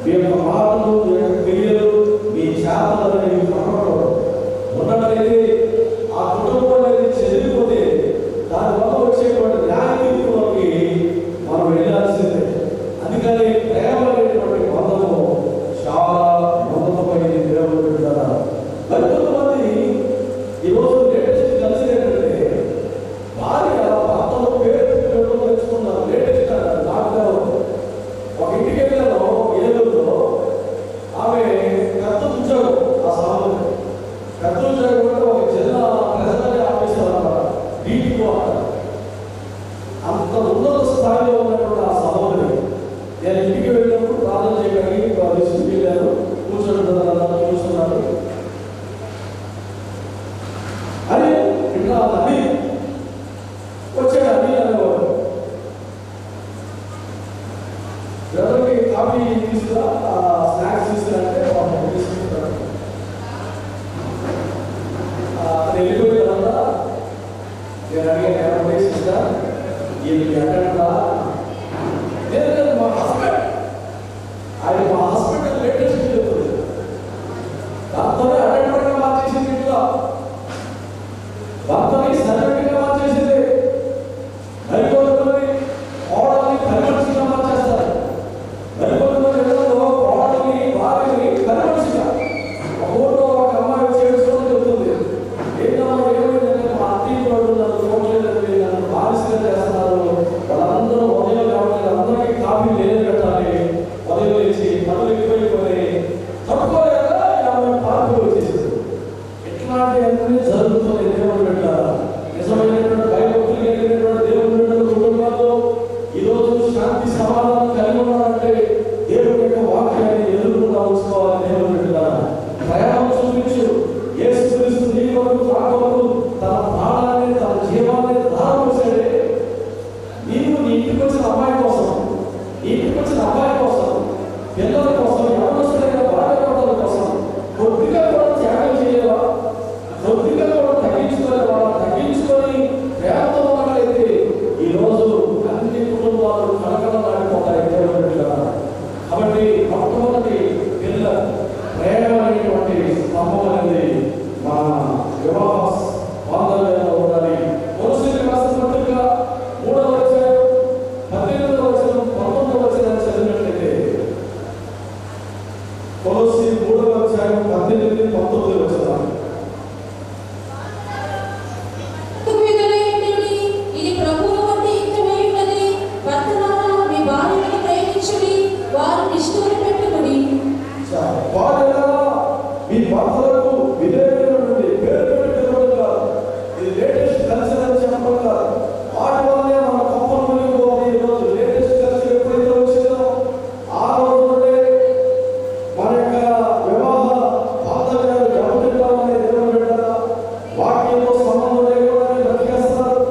మీ యొక్క మాటలు, మీ యొక్క క్రియలు, మీ చేతలు అనేవి కనబడవు ఉన్నట్లయితే ఆ కుటుంబం అనేది చెదిరిపోతే దానివల్ల వచ్చేటువంటి న్యాయ తీర్పులోకి మనం వెళ్ళాల్సిందే. అందుకని ప్రేమ అనేటువంటి బంధము చాలా ఉన్నతమైనది. దేవుడు బిడ్డలారా, మరికొంతమంది ఈరోజు లేటెస్ట్ కలిసి ఏంటంటే భార్య భర్తలో పేరు తెచ్చుకున్నారు. లేటెస్ట్ నాకు ఒక ఇంటికి వెళ్ళాను ఏలూరులో. ఆమె పెద్ద ఉద్యోగం, ఆ సమయంలో పెద్ద ఉద్యోగం అంటే ఒక జిల్లా ప్రెసిడెంట్ ఆఫీసర్ అన్నమాట, డీటీఓ అంటారు. అంత ఉన్నత స్థాయిలో ఉన్నటువంటి ఆ సహోదరి నేను ఇంటికి వెళ్ళినప్పుడు ప్రార్థన చేయడానికి వెళ్ళాను. కూర్చున్నాడు. కాఫీ తీసుకురా, స్నాక్స్ తీసుకురంటే వాళ్ళు తీసుకుంటారు. వెళ్ళిపోయిన తర్వాత నేను అడిగాను, ఎవరు తీసుకుంటా వీళ్ళకి ఎక్కడా? లేదు, మా హస్బెండ్, ఆయన మా హాస్పిటల్ లేటెస్ట్ చెప్తుంది. దాంతోనే అటెండర్గా మార్చేసింది, ఇంట్లో దాంతోనే సర్టిఫికెట్గా మార్చేసింది. మరికొంతమంది కోడల్ని పరిమర్శగా మార్చేస్తారు. మరికొంతమంది ఇళ్లలో కోడల్ని భార్యని పరిమర్శగా. ఒక ఊళ్ళో ఒక అమ్మాయి చేసుకొని చెబుతుంది, ఏంటమ్మా ఏమైందంటే మా అత్తయ్య వాళ్ళు నన్ను చూడలేదండి, నన్ను బానిసగా చేస్తున్నారు, వాళ్ళందరూ ఉదయం కావాలి, అందరికీ కాఫీ లేదు పెట్టాలి, ఉదయం లేచి పనులు ఎక్కువైపోయి తట్టుకోలేక పార్టీ వచ్చేసింది. ఇట్లాంటి అన్నీ జరుగుతున్నాయి. దేవుడు పెట్టారా? నిజమైనటువంటి భయభక్తులు కలిగినటువంటి దేవుడు కుటుంబాల్లో ఈరోజు శాంతి సమాధానం కలిగి ఉన్నారంటే దేవుడి యొక్క వాక్యాన్ని ఎదుర్కొంటా ఉంచుకోవాలి. దేవుడు పెట్టారా? ప్రయాణం చూపించు. యేసుక్రీస్తు నీ కొరకు రాకొరకు తన ప్రాణాన్ని, తన జీవాన్ని ధారపోసాడే. నీవు నీ ఇంటికి వచ్చిన అమ్మాయి కోసం, నీ ఇంటికి వచ్చిన అబ్బాయి కోసం, పిల్లల కోసం, యవనస్తులైన భార్యాభర్తల కోసం కొద్దిగా కూడా త్యాగం చేయలేవా? కొద్దిగా కూడా తగ్గించుకోలేవా? తగ్గించుకొని ప్రేమతో ఉన్నట్లయితే ఈరోజు అన్ని కుటుంబాలు కలకలలాడిపోతాయి. కాబట్టి మొట్టమొదటి పిల్ల ప్రేమ అనేటువంటి స్తంభం అనేది మన వివాహ బాంధవ్యంలో ఉండాలి. కొలస్సీయులకు రాసిన పత్రిక 3వ అధ్యాయం 18వ వచనం 19వ వచనం చదివినట్లయితే, కొలస్సీ 3వ అధ్యాయం 18, 19 వచనాలు. ఇది ప్రభువు వంటి యుక్తమై ఉన్నది. భర్తలారా మీ భార్యలను ప్రేమించుడి, వారు నిష్ఠూరం పెట్టుకుడి. భార్యలారా మీ భర్తలకు విధేయులైనటువంటి పేరు పెట్టడం కాదు. ఇది లేటెస్ట్ కల్చర్ అని చెప్పడం కాదు. వాటి వల్లే మన కప్పలు మునిగిపోవాలి. ఈరోజు లేటెస్ట్ కల్చర్ ఎప్పుడైతే వచ్చిందో ఆ రోజు నుండే మన యొక్క వివాహ బాంధవ్యాలు దెబ్బతింటామనే దేవుడు పెట్టారా? వాక్యంతో సంబంధం లేకుండా బ్రతికేస్తారు.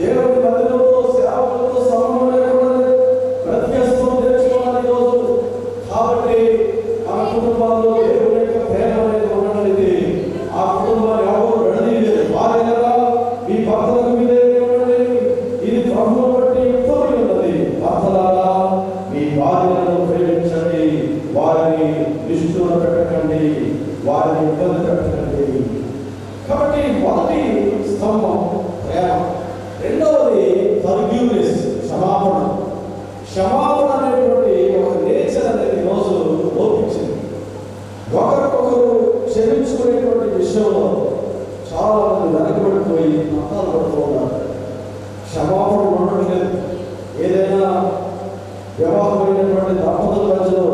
దేవుడి మందిరంతో సేవకులతో సంబంధం లేకుండా బ్రతికేస్తూ నేర్చుకోవాలి ఈరోజు. కాబట్టి మన కుటుంబాల్లో దేవుడి యొక్క ప్రేమ అనేది ఉన్నట్లయితే ఆ కుటుంబాన్ని ఎవరు విడదీయలేదు. భార్యలారా మీ భర్తలకు విధేయులైన ఇది ప్రభువును బట్టి యుక్తమై ఉన్నది. భర్తలారా మీ భార్యలను ప్రేమించండి, వారిని నిష్ఠూర పెట్టకండి, వారిని ఇబ్బంది పెట్టకండి. కాబట్టి మొదటి స్తంభం ప్రేమ. రెండవది ఫర్గివ్నెస్, క్షమాపణ. క్షమాపణ అనేటువంటి ఒక నేచర్ అనేది రోజు లోపించింది. ఒకరికొకరు క్షమించుకునేటువంటి విషయంలో చాలా మంది వెనకబడిపోయి మతాలు పడుతూ ఉన్నారు. క్షమాపణ ఉండట్లేదు. ఏదైనా వివాహమైనటువంటి దంపతుల మధ్యలో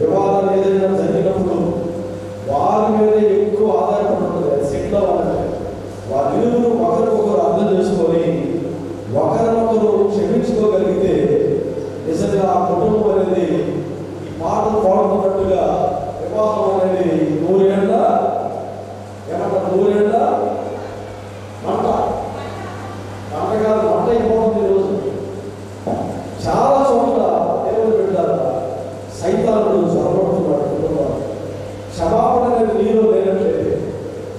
వివాదం ఏదైనా జరిగినప్పుడు వారి మీద ఎక్కువ ఆధారపడుతుంది. సెటిల్ అవ్వాలంటే వారిరువురు ఒకరికొకరు అర్థం చేసుకొని ఒకరినొకరు క్షమించుకోగలిగితే నిజంగా ఆ కుటుంబం అనేది ఈ పాటలు పాడుతున్నట్టుగా వివాహం అనేది 100 ఏళ్ళ ఏమంటారు, 100 ఏళ్ళ మంట. మంటగారు మంట అయిపోతుంది. ఈరోజు చాలా చోట్ల దేవుడు పెట్టారు, సైతానుడు చదవడుతున్నాడు కుటుంబాలు. క్షమాపణ అనేది నీలో లేనట్లయితే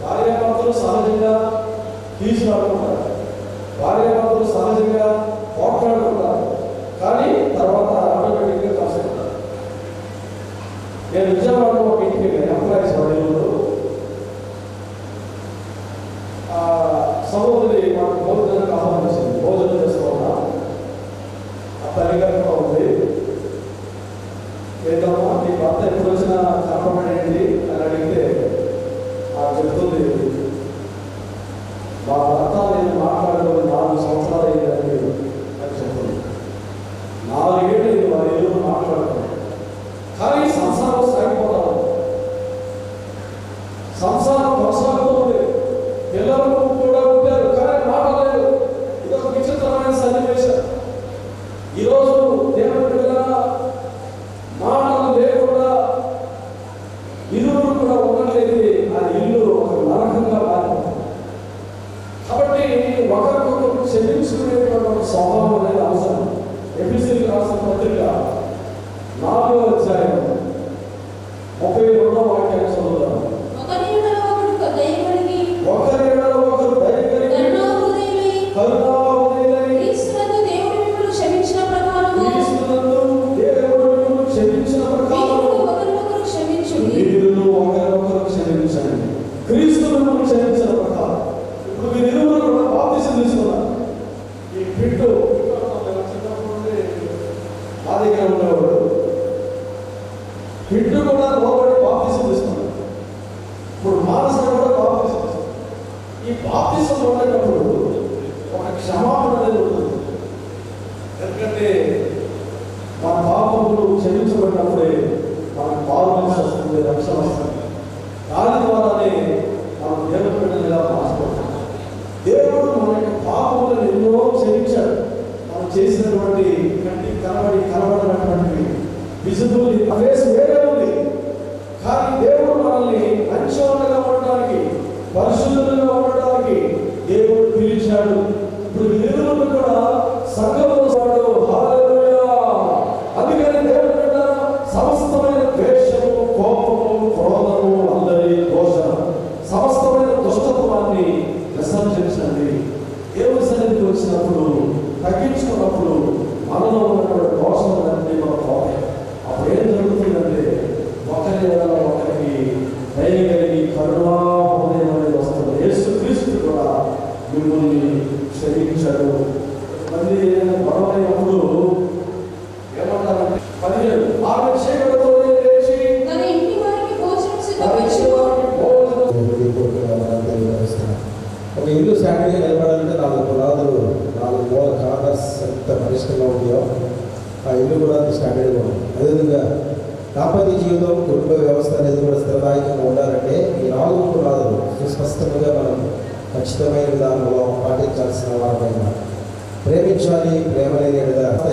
భార్యాభర్తలు సహజంగా తీసుకురాడుకుంటారు, భార్యాభర్తలు సహజంగా పోట్లాడుకుంటారు, కానీ తర్వాత ఆటోమేటిక్గా కలుసుకుంటారు. నేను విజయవాడలో ఒక ఇంటికి ఎంప్లాయీస్ వాళ్ళు సహోదరి మాకు భోజనానికి ఆహ్వానించింది. భోజనం చేస్తూ ఉన్నా ఆ తల్లిగారితో ఉంది. ఏంటమ్మా మీ భర్త ఎప్పుడు వచ్చినా కనపడేయండి అని అడిగితే చెప్తుంది, మా భర్త నేను మాట్లాడుకొని 4 సంవత్సరాలు అయిందని అని చెప్తుంది. 4 ఏళ్ళు ఇది వారి ఇల్లు మాట్లాడుతుంది, కానీ సంసారం సాగిపోతారు, సంసారం కొనసాగుతుంది. పిల్లలకు కూడా ఉంటారు, కానీ మాట్లాడలేదు. ఇదొక విచిత్రమైన సన్నివేశం. ఈరోజు దేవుడి పిల్లల మాటలు లేకుండా ఇరువురు కూడా ఉన్నట్లయితే అది ఇల్లు ఒక నరకంగా మారిపోతుంది. కాబట్టి ఒకరికొకరు క్షమించుకునేటువంటి ఒక స్వభావం అనేది అవసరం. ఎఫెసీయులకు రాసిన పత్రిక 4వ క్రీస్తు మిమ్మల్ని క్షమించిన ప్రకారం ఇప్పుడు మీరు ఇరువురు కూడా బాప్తిసం తీసుకున్నారు. ఈ పిట్టు చిన్నప్పుడు మా దగ్గర ఉండేవాడు పిట్టు కూడా లోబడి బాప్తిసం తీసుకున్నాడు. ఇప్పుడు మానస కూడా బాప్తిసం తీసుకున్నాడు. ఈ బాప్తిసం ఉండేటప్పుడు ఒక క్షమాపణ అనేది ఉంటుంది. ఎందుకంటే మన పాపములు క్షమించబడినప్పుడే మనకు పాల్గొనాల్సి వస్తుంది, రక్షణ వస్తుంది. దాని ద్వారానే మనం దేవుని బిడ్డలుగా మార్చబడతాం. దేవుడు మన యొక్క పాపములను ఎన్నో క్షమించాడు. మనం చేసినటువంటి కంటికి కనబడినటువంటి విజుబుల్ ఫేస్ వేరే ఉంది. కానీ దేవుడు మనల్ని మంచివాళ్ళగా ఉండడానికి, పరిశుద్ధులుగా ఉండడానికి దేవుడు పిలిచాడు. ఇప్పుడు వీరులను కూడా సంఘంలో వాడు హల్లెలూయా. అందుకని దేవుడు అంటారు, సమస్తమైన ద్వేషము, కోపము, క్రోధము, అల్లరి, దోషణ, సమస్తమైన దుష్టత్వాన్ని విసర్జించండి. దేవుని సన్నిధికి వచ్చినప్పుడు, తగ్గించుకున్నప్పుడు మనలో ఉన్నటువంటి దోషాలన్నీ మనం పోతాయి. అప్పుడు ఏం జరుగుతుందంటే ఒకరి ఒకరికి దయ కలిగి కరుణా హృదయం అనేది వస్తుంది. యేసుక్రీస్తు కూడా మిమ్మల్ని క్షమించాడు. మళ్ళీ గొడవైనప్పుడు ఏమంటారంటే 17 ఆమె చీకటితో లేచి తన ఇంటి వారికి భోజనం తన సిద్ధపరిచి ఇంటి వారికి భోజనం ఒక ఇల్లు స్టాండర్డ్గా నిలబడాలంటే 4 పునాదులు, 4 మూల కార్నర్స్ ఎంత పటిష్టంగా ఉంటాయో ఆ ఇల్లు కూడా స్టాండర్డ్గా ఉంటుంది. అదేవిధంగా దాంపత్య జీవితం, కుటుంబ వ్యవస్థ అనేది కూడా స్థిరదాయకంగా ఉండాలంటే ఈ 4 పునాదులు సుస్పష్టంగా మనం ఖచ్చితమైన విధానంలో పాటించాల్సిన వారైనా ప్రేమించాలి. ప్రేమ అనేది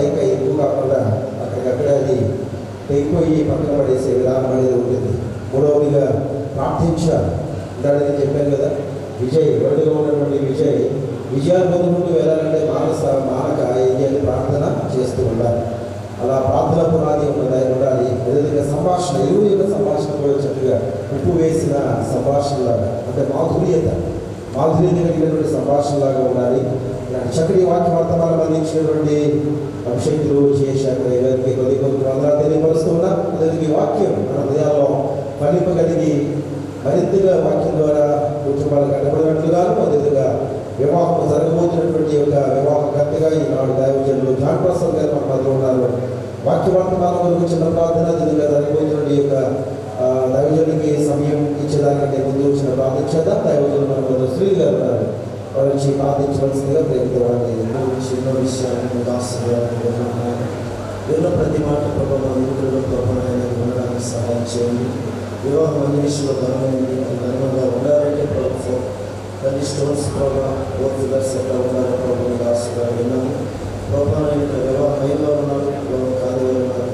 ఇంకా ఎక్కువ కాకుండా అక్కడికక్కడ అది తెగిపోయి పక్కన పడేసే విధానం అనేది ఉంటుంది. మూడవదిగా ప్రార్థించాలి. ఇందాక చెప్పాను కదా, విజయ్ వరడుగా ఉన్నటువంటి విజయాలు పొందుకుంటూ వెళ్ళాలంటే మానక ఏం చేయాలి? ప్రార్థన చేస్తూ ఉండాలి. అలా ప్రార్థన పునాది ఉండాలి. అదేవిధంగా సంభాషణ, ఇరువురు యొక్క సంభాషణ కూడా చక్కగా ఉప్పు వేసిన సంభాషణలాగా, అంటే మాధుర్యత కలిగినటువంటి సంభాషణలాగా ఉండాలి. ఇలాంటి చక్కటి వాక్య వర్తమానం అందించినటువంటి అభిషేకులు చేశాక ఎవరికి కొద్ది వందలా తెలియపరుస్తూ ఉన్నా. అదేవిధంగా ఈ వాక్యం మన హృదయాల్లో ఫలింపగలిగి మరింతగా వాక్యం ద్వారా కుటుంబాలకు కనబడినట్లుగా, అదేవిధంగా వివాహం జరగబోతున్నటువంటి యొక్క వివాహకర్తగా ఈనాడు దైవజనులు జాన్ ప్రసాద్ గారు మన మధ్య ఉన్నారు. వాక్య వర్తమానం వరకు చిన్న ప్రార్థన, అదేవిధంగా జరగబోతున్నటువంటి యొక్క దైవజనుడికి సమయం ఇచ్చేదానికంటే ముందు వచ్చిన ప్రార్థించేద్దాం. దైవజనులు మన మధ్య శ్రీ గారు ఉన్నారు. వారి నుంచి ప్రార్థించవలసిందిగా ప్రేమితో చిన్న విషయాన్ని విన్న ప్రతి మాట ప్రభావం ఉండడానికి సహాయం చేయండి. వివాహం అన్ని విషయంలో ఘనమైంది, ఘనంగా ఉండాలంటే ప్రభుత్వం తల్లి స్టోన్స్ ప్రభావం ఓపికర్స్ ఎట్లా ఉండాలి ప్రభావం దాసుగా విన్నాము. ప్రభావం వివాహం అయిన వారు ఉన్నారు, వివాహం కాదు వారు ఉన్నారు,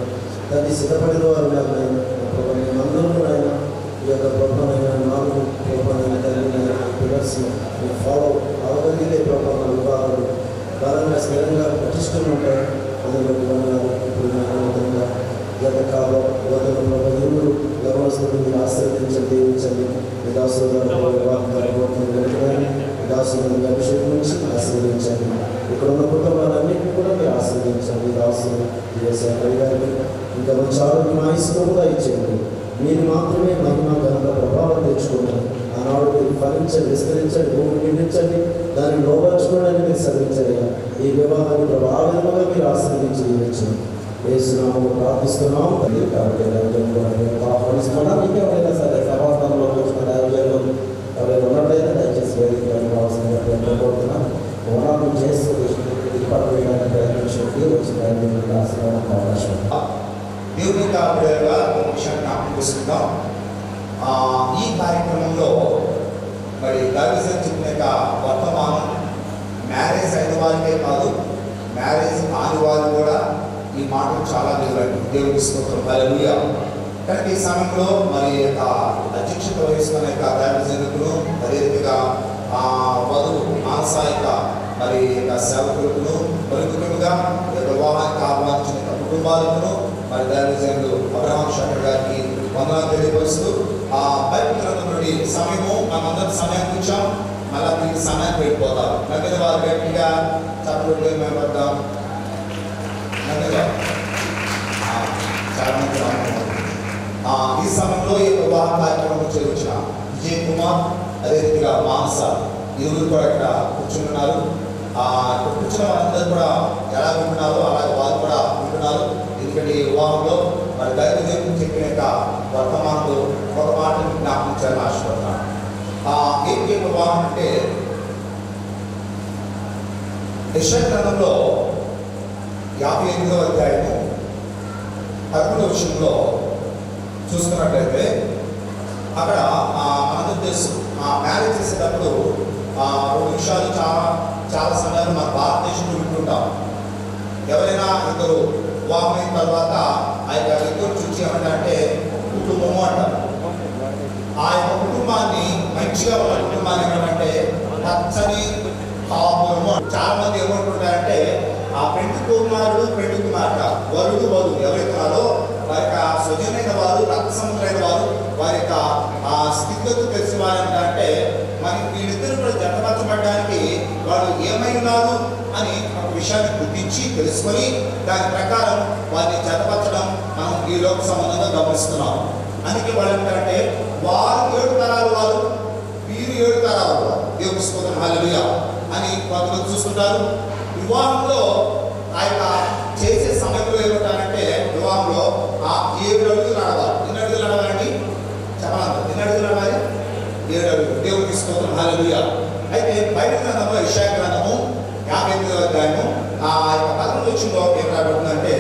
దాన్ని సిద్ధపడిన వారు ఉన్నారు. ప్రభావం అందరూ ఆయన ఈ యొక్క ప్రభావైన 4 ప్రభావైన తల్లిన పిల్లర్స్ ఫాలో అవగలిగే ప్రభావం వివాహాలు బలంగా స్థిరంగా పటిష్టంగా ఉంటాయి. అందులో ఇప్పుడు విధంగా గత కాలం ఇరువురు గర్వస్తులు మీరు ఆశీర్వదించండి, దీవించండి. విదాసులు విదాసులు అభిషేకం నుంచి ఆశీర్వదించండి. ఇక్కడ ఉన్న కుటుంబాలన్నింటినీ కూడా మీరు ఆశీర్వదించండి. దాసులు గారికి ఇంకా మంచి ఆరోగ్యం ఆయుష్ను కూడా ఇచ్చేయండి. మీరు మాత్రమే మహిమ ఘనత ప్రభావం తెచ్చుకుంటారు. ఆనాడు మీరు ఫలించండి, విస్తరించండి, భూమిని నిర్మించండి, దాన్ని లోపరచుకోవడానికి మీరు సరించండి. ఈ వివాహాన్ని ప్రభావితంగా మీరు ఆశీర్వదించి జీవించండి. వేస్తున్నాము, ప్రార్థిస్తున్నాము. కాబట్టి ఆహ్వానిస్తున్నాం. ఇంకెవరైనా సరే సమాధానంలో వచ్చిన దైవజనులు ఎవరైనా ఉన్నట్లయితే దయచేసి వేదికలను రావాల్సిందిగా కోరుతున్నాం. ఓనాలు చేస్తూ ఇప్పటి వేయడానికి ప్రయత్నించండి. వచ్చిన ఆశీర్వాదం అవకాశం. దేవుని యొక్క విషయాన్ని జ్ఞాపకం చేసుకుందాం. ఈ కార్యక్రమంలో మరి దైవజనులు చెప్పిన యొక్క వర్తమానం మ్యారేజ్ అయిన వారికే కాదు, మ్యారేజ్ కాని వారు కూడా ఈ మాటలు చాలా విలువైనవి. దేవుని స్తోత్రం, హల్లెలూయా. కనుక ఈ సమయంలో మరి యొక్క అధ్యక్షత వహిస్తున్న యొక్క దైవజనులను, అదేవిధంగా వధువు మానసాయిక మరి యొక్క సేవకులను, మరి ముఖ్యంగా వివాహానికి ఆహ్వానించిన కుటుంబాలను మరి దైవజనులు అబ్రహాం శంకర్ గారికి వందనాలు తెలియపరుస్తూ బైబిల్ గ్రంథం నుండి సమయము మనమందరం సమయానికి ఇచ్చాం. మళ్ళా తిరిగి సమయానికి వెళ్ళిపోతారు. నమ్మిన వారు గట్టిగా చప్పట్లు మేము పడ్డాం. చాలా మంది ఈ సమయంలో ఈ వివాహ కార్యక్రమం చేయించిన విజయ్ కుమార్, అదే రీతిగా మానస, ఇరువురు కూడా ఇక్కడ కూర్చున్నారు. ఇక్కడ కూర్చున్న వారందరూ కూడా ఎలా వింటున్నారో అలాగే వారు కూడా వింటున్నారు. ఎందుకంటే ఈ వివాహంలో మరి దైవదేవుడు చెప్పిన యొక్క వర్తమానంలో ఒక మాటను జ్ఞాపించాలని ఆశపడుతున్నాను. ఏంటి వివాహం అంటే యెషయా గ్రంథంలో 58వ అధ్యాయము 11వ వచనంలో చూసుకున్నట్లయితే అక్కడ మనందరూ తెలుసు మ్యారేజ్ చేసేటప్పుడు 2 విషయాలు చాలా సమయాలు మన భారతదేశంలో వింటుంటాం. ఎవరైనా ఇద్దరు వివాహమైన తర్వాత ఆ యొక్క ఇద్దరు చూసి ఏమంటారంటే కుటుంబము అంటారు. ఆ యొక్క కుటుంబాన్ని మంచిగా ఉన్న కుటుంబాన్ని ఏమంటే పచ్చని కాపురము. చాలా మంది ఏమంటుంటారంటే ఆ పెండు కుమారుడు పెండు కుమార్తె వరుడు వధువు ఎవరైతే ఉన్నారో వారి యొక్క స్వజనైన వారు రక్త సముద్రైన వారు వారి యొక్క స్థితిగతులు తెలిసిన వారు ఏంటంటే మరి వీళ్ళిద్దరూ కూడా జతపరచబడడానికి వాళ్ళు ఏమై ఉన్నారు అని ఒక విషయాన్ని గుర్తించి తెలుసుకొని దాని ప్రకారం వారిని జతపరచడం మనం ఈ లోక సంబంధంగా గమనిస్తున్నాం. అందుకే వాళ్ళు ఏంటంటే వారు 7 తరాలు వారు, వీరు 7 తరాలు వారు. దేవుని స్తోత్రం హల్లెలూయా అని కొంతమంది చూస్తుంటారు. వివాహంలో ఆ యొక్క చేసే సమయంలో ఏమంటారంటే వివాహంలో 7 అడుగులు నడవాలి. ఎన్ని అడుగులు నడవాలండి? చెప్పాలి. ఎన్ని అడుగులు నడవాలి? 7 అడుగులు. దేవునికి స్తోత్రం హల్లెలూయా. అయితే బైబిల్ గ్రంథంలో యెషయా గ్రంథము 58వ అధ్యాయము ఆ యొక్క 11వ వచనంలో ఏం రాబడుతుందంటే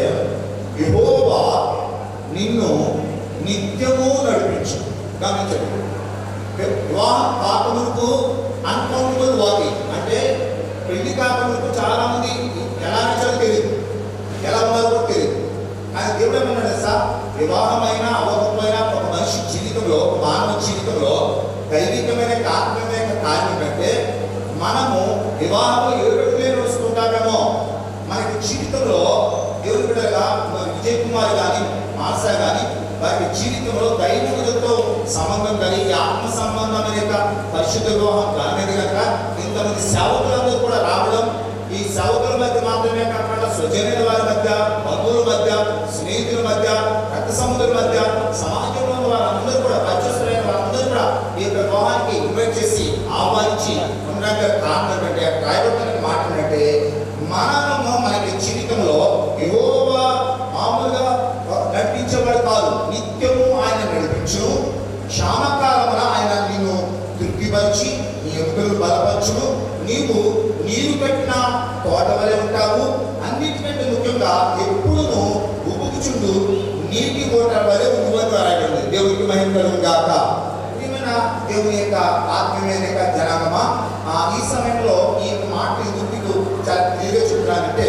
యెహోవా నిన్ను నిత్యము నడిపించు. గమనించండి, వివాహం కాకమునుకు అన్కౌంటబుల్ వాకింగ్ అంటే పెళ్లి కాకమునుకు చాలా మంది ఎలా నచ్చాలో తెలియదు, ఎలా ఉన్నారో కూడా తెలియదు. కానీ దేవుడు ఏమన్నాడు సార్, వివాహమైన అవగతమైన ఒక మనిషి జీవితంలో, మానవ జీవితంలో దైవికమైన ఆత్మీయమైన కార్యం కంటే మనము వివాహంలో 7 అడుగులే నడుచుకుంటామేమో మనకి జీవితంలో దేవుడి బిడ్డగా విజయ్ కుమార్ కానీ మానస కానీ వారి జీవితంలో దైవికతతో సంబంధం కలిగి ఆత్మ సంబంధమైన పరిశుద్ధ వివాహం కాలేదు కనుక ఇంతమంది సేవకులందరూ కూడా రావడం, ఈ సేవకుల మధ్య మాత్రమే కాకుండా స్వజనుల వారి మధ్య, బంధువుల మధ్య, స్నేహితుల మధ్య, రక్త సముద్రుల మధ్య, సమాజంలో వారందరూ కూడా పరిచయస్తులైన వారందరూ కూడా ఈ యొక్క వివాహానికి ఇన్వైట్ చేసి ఆహ్వానించి ఉండగా కారణం అంటే రాయబడిన మాట ఏంటంటే మనము మనకి జీవితంలో యెహోవా మామూలుగా నడిపించేవాడు కాదు, నిత్యము ఆయన నడిపించును. క్షామకాలమున ఆయన నిన్ను తృప్తిపరిచి నీ ఎముకలు బలపరచును. నీవు నీరు కట్టిన తోట వలె ఉంటావు. అన్నిటికంటే ముఖ్యంగా ఎప్పుడును ఉబుకుచుండు నీటి ఓట వలె ఉండువని రాయబడింది. దేవునికి మహిమ కలుగును గాక. ప్రియమైన దేవుని యొక్క ఆత్మీయమైన యొక్క జనాంగమా, ఈ సమయంలో ఈ యొక్క మాట ఎందుకు చాలా క్లియర్గా చెప్తున్నానంటే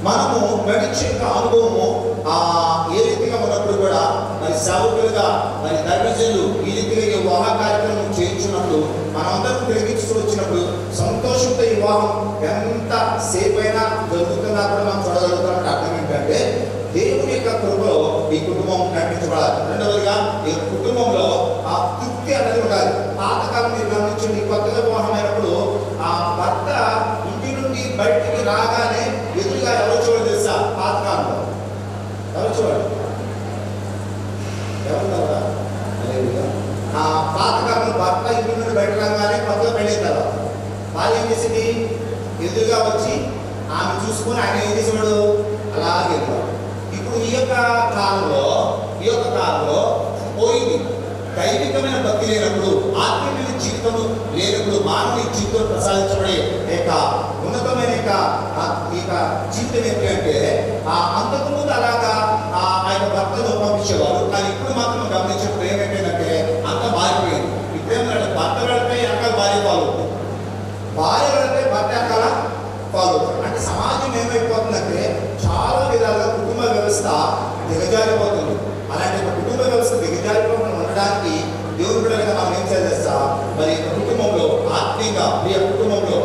మనము నడిచే అనుభవము ఏ రీతిగా ఉన్నప్పుడు కూడా మరి సేవకులుగా మరి దైవజనులు ఈ రీతిగా ఈ వివాహ కార్యక్రమం చేయించినప్పుడు మనమందరం తిరిగించు వచ్చినప్పుడు సంతోషంతో ఈ వివాహం ఎంత సేపు అయినా జరుగుతున్నా కూడా మనం చూడగలుగుతామంటే అర్థం ఏంటంటే దేవుని యొక్క కృపలో ఈ కుటుంబం నడిపించబడాలి. రెండవదిగా ఈ కుటుంబంలో ఆ తృప్తి అనేది ఉండాలి. పాతకాలం మీరు గమనించండి, కొత్తగా వివాహం అయినప్పుడు ఆ భర్త ఇంటి నుండి బయటికి రాగానే ఎదురుగా ఎవరు చూడాలి తెలుసా? పాతకాలంలో ఎవరు చూడాలి? ఎవరు కదా? ఆ పాతకాలంలో భర్త ఇంటి నుండి బయట రాగానే కొత్తగా పెళ్ళైన తర్వాత వాళ్ళు ఏం చేసింది? ఎదురుగా వచ్చి ఆమె చూసుకొని ఆయన ఏం చేసేవాడు? అలాగే ఇప్పుడు ఈ యొక్క కాలంలో పోయింది. దైవికమైన భక్తి లేనప్పుడు, ఆత్మీయమైన జీవితం లేనప్పుడు, మానవ జీవితం ప్రసాదించబడే యొక్క ఉన్నతమైన జీవితం ఏంటి అంటే అంతకుముందు అలాగా ఆ యొక్క భర్తను పంపించేవారు. కానీ ఇప్పుడు మాత్రం గమనించినప్పుడు ఏమైపోయిందంటే అంత మారిపోయింది. ఇప్పుడేమంటే భర్త వెళ్తే వెనకాల భార్య ఫాలో అవుతుంది, భార్య వెళ్తే భర్త వెనకాల ఫాలో అవుతుంది. అంటే సమాజం ఏమైపోతుందంటే చాలా విధాలుగా కుటుంబ వ్యవస్థ దిగజారిపోతుంది. అలాంటి ఒక కుటుంబ వ్యవస్థ దిగజారిపోకుండా ఉండడానికి దేవుని బిడ్డలుగా మనం ఏం చేస్తా మరి కుటుంబంలో ఆత్మీయంగా ఈ కుటుంబంలో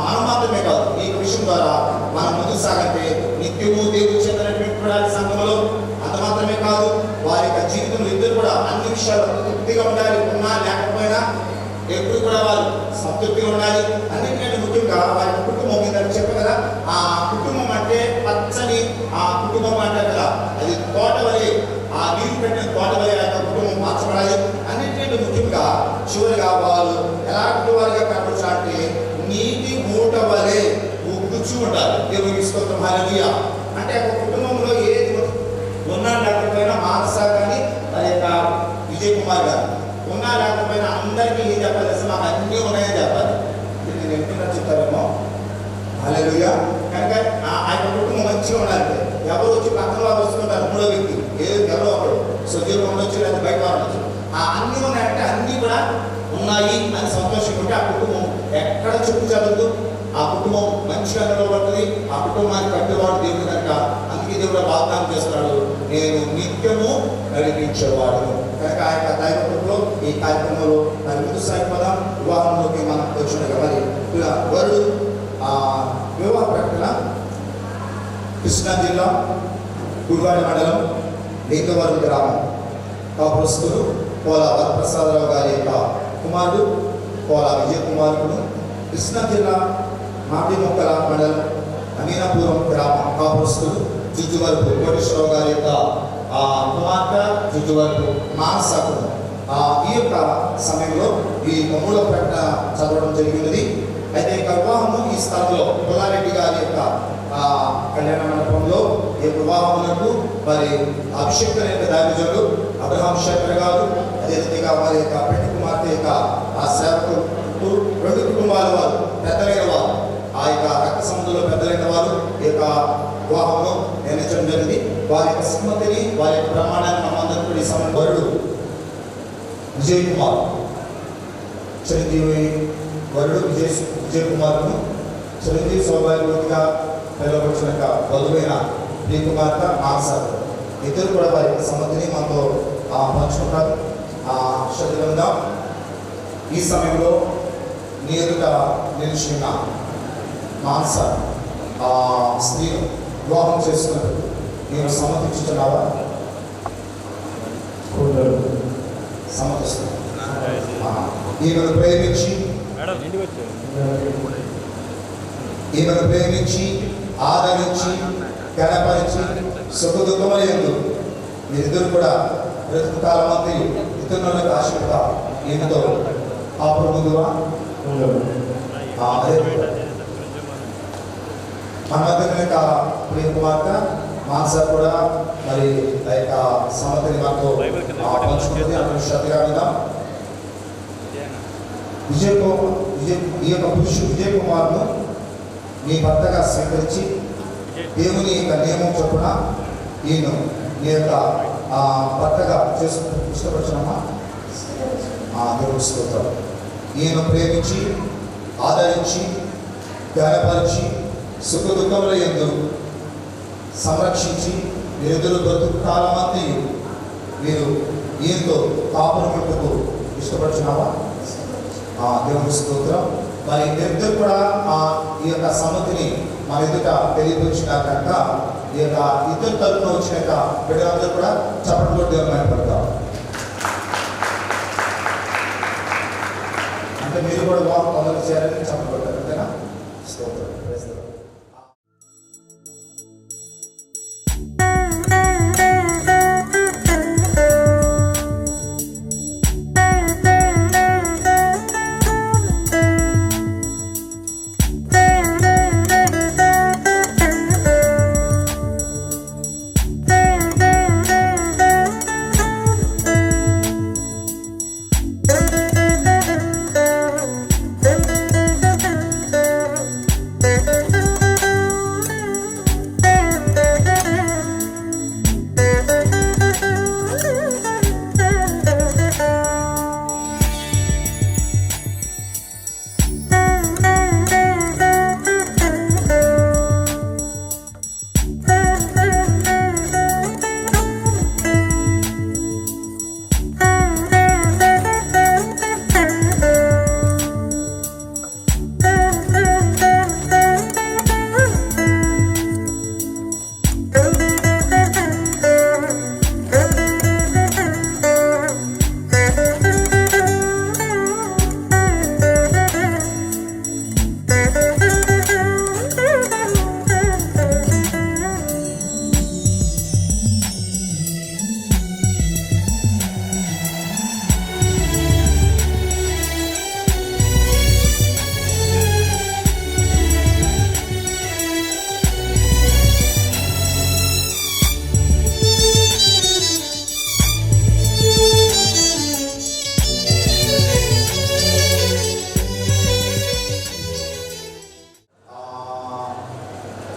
మనం మాత్రమే కాదు ఈ విషయం ద్వారా మనం ముందుకు సాగంటే నిత్యము దేవుడు చెందినటువంటి సంఘంలో అంత మాత్రమే కాదు వారి యొక్క జీవితంలో ఇద్దరు కూడా అన్ని విషయాలు తృప్తిగా ఉండాలి. ఉన్నా లేకపోయినా ఎప్పుడు కూడా వాళ్ళు సంతృప్తిగా ఉండాలి. అన్నింటికంటే ముఖ్యంగా వారి కుటుంబం మీద చెప్పారు కదా, ఆ కుటుంబం అంటే పచ్చని ఆ కుటుంబం అంటారు కదా, అది తోట వలె, ఆ నీరు పెట్టిన తోట వలె ఆ యొక్క కుటుంబం మార్చబడాలి. అన్నింటికంటే ముఖ్యంగా చివరిగా వాళ్ళు ఎలాంటి వారిగా కనపడాలంటే నీటి మూట వలె కూర్చు ఉండాలి. దేవునికి స్తోత్రం, హల్లెలూయా. అంటే ఒక కుటుంబంలో ఏది ఉన్నా లేకపోయినా మానస కానీ అది యొక్క విజయ్ కుమార్ గారు ఉన్నా లేకపోయినా అందరికీ ఏం చెప్పాలి, మాకు అన్నీ ఉన్నాయని చెప్పాలి. నేను ఎప్పుడైనా చెప్తారేమో, హల్లెలూయా. కనుక ఆ యొక్క కుటుంబం మంచిగా ఉండాలంటే ఎవరు వచ్చి పక్కన వారు వస్తుంటారు, మూడో వ్యక్తి ఎవరో ఒకరు సజీవం ఉండొచ్చు లేదా బయట వారు ఉండొచ్చు, ఆ అన్నీ ఉన్నాయంటే అన్నీ కూడా ఉన్నాయి అని సంతోషంగా ఉంటే ఆ కుటుంబం ఎక్కడ చెప్పు చదవద్దు, ఆ కుటుంబం మంచిగా నిలబడుతుంది. ఆ కుటుంబాన్ని కట్టేవాడు దేవుడు కనుక అందుకే దేవుడు వాగ్దానం చేస్తున్నాడు, నేను నిత్యము నడిపించేవాడు. కనుక ఆ యొక్క దైవత్వంలో ఈ కార్యక్రమంలో మరి ముందు సాగిపోదాం. వివాహంలోకి మనం వచ్చినగా మరి ఇలా వరుడు వివాహ ప్రకటన కృష్ణా జిల్లా గుడివాడ మండలం లింగవరం గ్రామం కాపురస్తులు పోలా వరప్రసాదరావు గారి యొక్క కుమారుడు పోలా విజయ్ కుమారుడు, కృష్ణా జిల్లా మాటిమొక్కల మండలం అమీనాపురం గ్రామం కాపురస్తులు జుజువరపు కోటేశ్వరరావు గారి యొక్క కుమార్తె జుజువరపు మానసకు ఈ యొక్క సమయంలో ఈ మూడవ ప్రకటన చదవడం జరిగినది. అయితే ఈ వివాహము ఈ స్థలంలో పుల్లారెడ్డి గారి యొక్క కళ్యాణ మండపంలో ఈ వివాహములకు మరి అభిషేకమైన దైవజనులు అబ్రహాం శేఖర్ గారు, అదేవిధంగా వారి యొక్క పెళ్లి కుమార్తె యొక్క ఆ సేవకులు రెండు కుటుంబాల వారు పెద్దలైన వారు, ఆ యొక్క రక్త సముద్రంలో పెద్దలైన వారు ఈ యొక్క వివాహంలో నిర్ణయించడం జరిగింది. వారి యొక్క సమ్మతిని వారి యొక్క ప్రమాణాన్ని మనందరికీ కూడా ఈ సమయం వరుడు విజయ్ కుమార్ చిరంజీవి వరుడు విజయ్ కుమార్ను చిరంజీవి సౌభాగ్యవతిగా పిలువబడిన వధువైన ప్రియ కుమార్తె మానస ఇద్దరు కూడా వారి యొక్క సమ్మతిని మనతో పంచుకుంటారు. శ్రద్ధగా ఈ సమయంలో నీ ఎదుట నిలిచిన మానస స్త్రీను వివాహం చేసుకున్నట్టు నేను సమ్మతించుతున్నావా? సమ్మతిస్తున్నా. ఈమెను ప్రేమించి ఆదరించి గణపరిచి సుఖదుఖములందు మీరిద్దరు కూడా బ్రతుకు కాలమంతా ఇతరులకు ఆశపడతా ఈమెతో ఆపుడుముందువా? అదే మన దగ్గర ప్రియ కుమార్తె మానస కూడా మరి ఆ యొక్క సమ్మతిని మనతో పంచుకుంటుంది. అతను శ్రద్ధగా విందాం. ఈ యొక్క పురుషుడు విజయ్ కుమార్ను నీ భర్తగా స్వీకరించి దేవుని యొక్క నియమం చొప్పున ఈయన నీ యొక్క భర్తగా చేసుకుంటూ ఇష్టపడుతున్నామా? దేవుడు స్తోత్రం. ఈయన ప్రేమించి ఆదరించి గాయపరిచి సుఖ దుఃఖముల యందు సంరక్షించి మీరిద్దరు బ్రతుకు కాలమంతా మీరు ఈయనతో కాపురముటకు ఇష్టపడుతున్నావా? దేవుని స్తోత్రం. మరి ఇద్దరు కూడా ఈ యొక్క సమ్మతిని మన ఎదుట తెలియపరిచినారు కనుక ఈ యొక్క ఇద్దరు తరపున వచ్చిన యొక్క బిడ్డలందరూ కూడా చప్పట్లు దేవుని మైపడతాం. అంటే మీరు కూడా వివాహం మొదలు చేయాలని చెప్పబడ్డారు, అంతేనా? స్తోత్రం.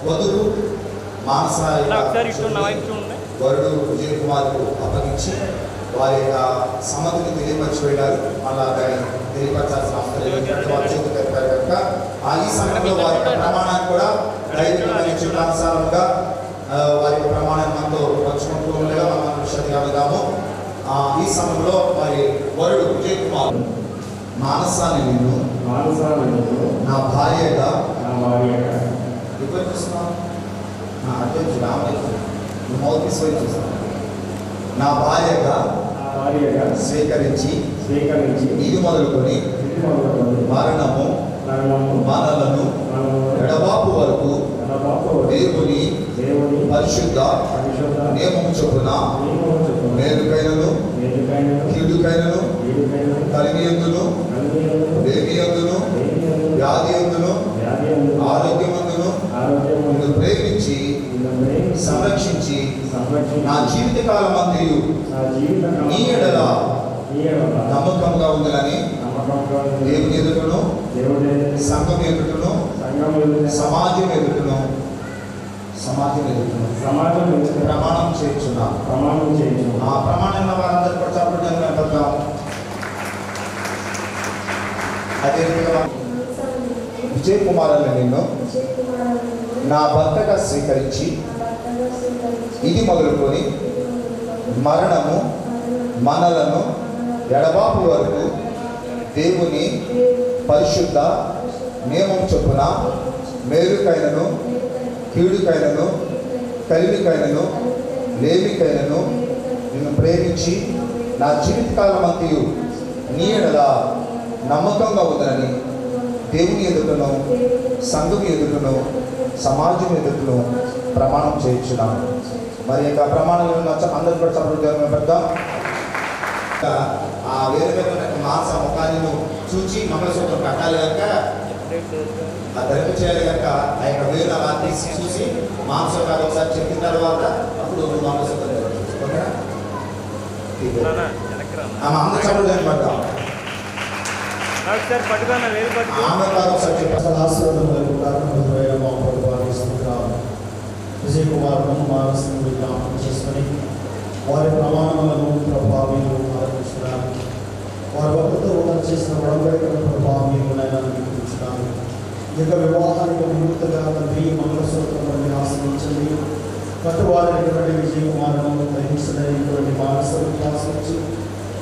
వధువు మానస ఒకసారి ఇట్లా వైపు చూడండి. వరుడు విజయ్ కుమార్కు అప్పగించి వారి యొక్క సమ్మతిని తెలియపరిచి వెళ్ళారు. మళ్ళా దాన్ని తెలియపరచాల్సిన అవసరం లేదు. వారి చేతి తెలిపారు కనుక ఈ సమయంలో వారి యొక్క ప్రమాణాన్ని కూడా దైవికమైన చిత్తానుసారంగా వారి యొక్క ప్రమాణాన్ని మనతో పంచుకుంటూ ఉండగా మనం విషయంగా విధాము. ఈ సమయంలో వారి వరుడు విజయ్ కుమార్ మానసాన్ని నిన్ను నా భార్యగా ఎవరు చూస్తున్నావు? నా అధ్యక్షుడు మౌతి చూస్తున్నాను. నా భార్యగా స్వీకరించి ఇది మొదలుకొని మరణము మనలను ఎడబాపు వరకు దేవుని పరిశుద్ధ నియమము చొప్పున మేలుకైనను కీడుకైనను కలిగియందును లేమియందును వ్యాధియందును ఆరోగ్యమందును నిన్ను ప్రేమించి సంరక్షించి నా జీవితకాలం అంతయు నీ ఎడల నమ్మకంగా ఉందని దేవుని ఎదుటను సంఘం ఎదుటను సమాజం ఎదుటను ప్రమాణం చేయించున్నా. ఆ ప్రమాణంలో వారందరూ కూడా చెప్పడం అదేవిధంగా విజయ్ కుమార్ అనే నిన్ను నా భర్తగా స్వీకరించి ఇది మొదలుకొని మరణము మనలను ఎడబాపు వరకు దేవుని పరిశుద్ధ నియమం చొప్పున మేలుకైనను కీడుకైనను కలిమికైనను లేమికైనను నిన్ను ప్రేమించి నా జీవితకాలం అంతయు నీ ఎడల నమ్మకంగా ఉందని దేవుని ఎదుటను సంఘం ఎదుటను సమాజం ఎదుటను ప్రమాణం చేయించున్నాను. మరి యొక్క ప్రమాణాలను అందరూ కూడా చదువు పెద్దాం. ఆ వేరు వేరు మాంస ముఖాన్ని చూచి మంగళసూత్రం కట్టాలి కనుక ఆ ధరింపు చేయాలి కనుక ఆ యొక్క వేరు అలా తీసి చూసి మాంసకాలు ఒకసారి చెప్పిన తర్వాత అప్పుడు మంగళసూత్రం ఓకేనా? అందరూ చదువు పడతాం. విజయ్ కుమార్ మానసిని జ్ఞాపకం చేసుకొని వారి ప్రమాణములను ప్రభావీలు ఆరంభించడానికి వారి భక్తులతో ఉన్నది చేసిన వడంబడికల ప్రభావీలు నిర్మించడానికి ఇక వివాహానికి ముందుగా తండ్రి మంగళసూత్రం ఆశ్రయించండి. కట్టువారైనటువంటి విజయ్ కుమార్ను గ్రహించలేనటువంటి మానసిక ఆశ్రయించి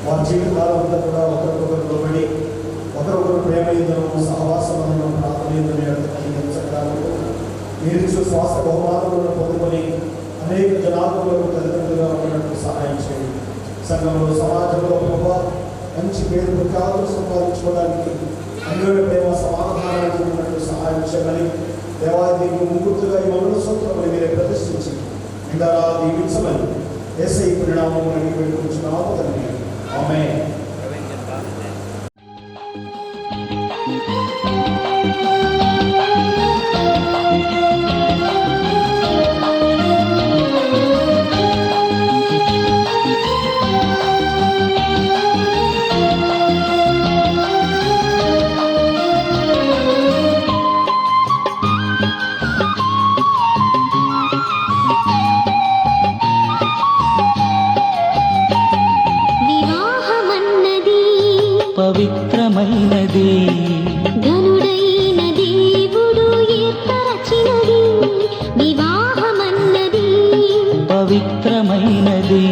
వారి జీవితాల అంతా కూడా ఒకరికొకరు లోబడి ఒకరొకరు ప్రేమ యుద్ధము సహవాసములను ప్రార్థనీయులను కలిగించడానికి మీరు శ్వాస బహుమానములను పొందుకొని అనేక జనాభాలకు తల్లిదండ్రులుగా ఉండడానికి సహాయం చేయండి. సంఘంలో సమాజంలో ప్రభావ మంచి పేరు ప్రఖ్యాతులు సంపాదించుకోవడానికి అన్యోన్య ప్రేమ సమాధానానికి ఉన్నట్టు సహాయం చేయమని దేవాది ముగ్గురుగా ఈ మంగళసూత్రములు మీరే ప్రతిష్ఠించి ఇంకా దీవించమని యేసయ్య పరిణామములను వేడుకుంటున్నాము తండ్రి. ఆమేన్. పవిత్రమైనది ఘనుడైన దేవుడు ఏర్పరచినది వివాహమన్నది. పవిత్రమైనది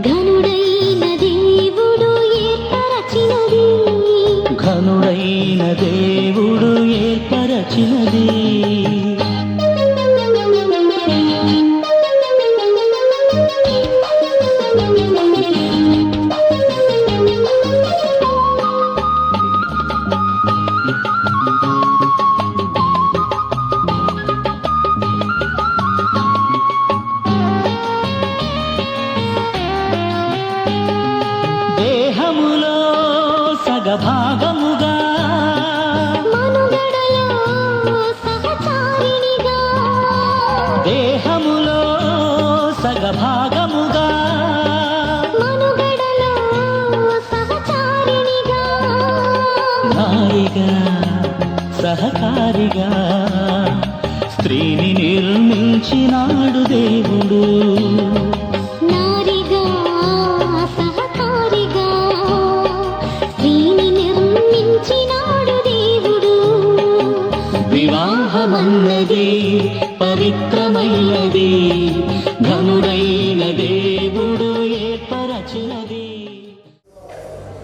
ఘనుడైన దేవుడు ఏర్పరచినది. ఘనుడైన దేవుడు ఏర్పరచినది. దేహములో సగభాగముగా మనుగడలో సహచారిణిగా. దేహములో సగభాగముగా మనుగడలో సహచారిణిగా. నారిగా సహకారిగా స్త్రీని నిర్మించినాడు దేవుడు. నారిగా సహకారిగా స్త్రీని నిర్మించినాడు దేవుడు. వివాహమన్నది పవిత్రమైనది, ఘనుడైన దేవుడు ఏర్పరచినది.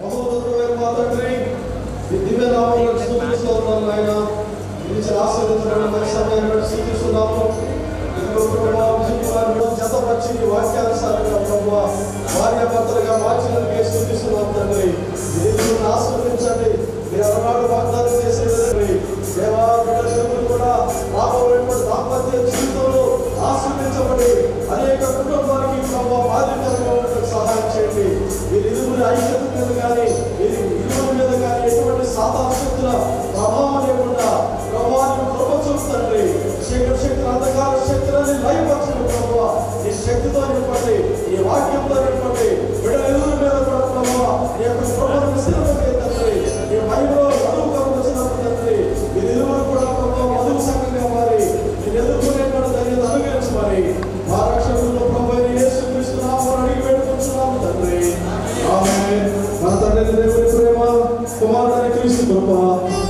మహోన్నతమైన మా తండ్రి, ఈ దివ్య నామములను స్తుతిస్తూ ఉన్నాము నాయనా. ఇది ఆశీర్వదించబడిన మంచి సమయాన్ని స్తుతిస్తున్నాము. ఇదిగో ప్రభువా, విజయకుమారుడు జతపరిచి నీ వాక్యానుసారంగా ప్రభువా భార్యాభర్తలుగా మార్చినందుకే స్తుతిస్తున్నాము తండ్రి. ఇది ఆశీర్వదించండి. మీరు అలవాటు వాగ్దానం చేసే విధంగా దేవా బిడ్డలందరూ కూడా రాబోయేటువంటి దాంపత్య జీవితంలో ఆశీర్వదించబడి అనేక కుటుంబానికి ప్రభావ బాధ్యతలుగా ఉండడానికి సహాయం చేయండి. మీరు ఇరువురి ఐక్యత మీద కానీ ఇరువురి మీద కానీ ఎటువంటి సాధారణ శక్తుల ప్రభావం లేకుండా ప్రభావాన్ని కృప చూపుతండి. శక్తుల అంధకార శక్తులని లయపరచండి ప్రభావ. ఈ శక్తితో నింపండి, ఈ వాక్యంతో నింపండి. బిడ్డల ఎదురు మీద కూడా ప్రభావ ఈ యొక్క కృపను విస్తరింపండి తండ్రి. ఈ మహిమలో మధుకరం వచ్చినప్పుడు తండ్రి మీరు ఇరువురు కూడా ప్రభావ మధువు సంఘంగా మారి మీరు ఎదుర్కొనేటువంటి ధన్యత అనుగ్రహించమని మా రక్షకుడు ప్రభు యేసు క్రీస్తు నామమున అడిగి వేడుకుంటున్నాము తండ్రి. ఆమేన్. మన తండ్రి దేవుని ప్రేమ, కుమారుడైన క్రీస్తు కృప,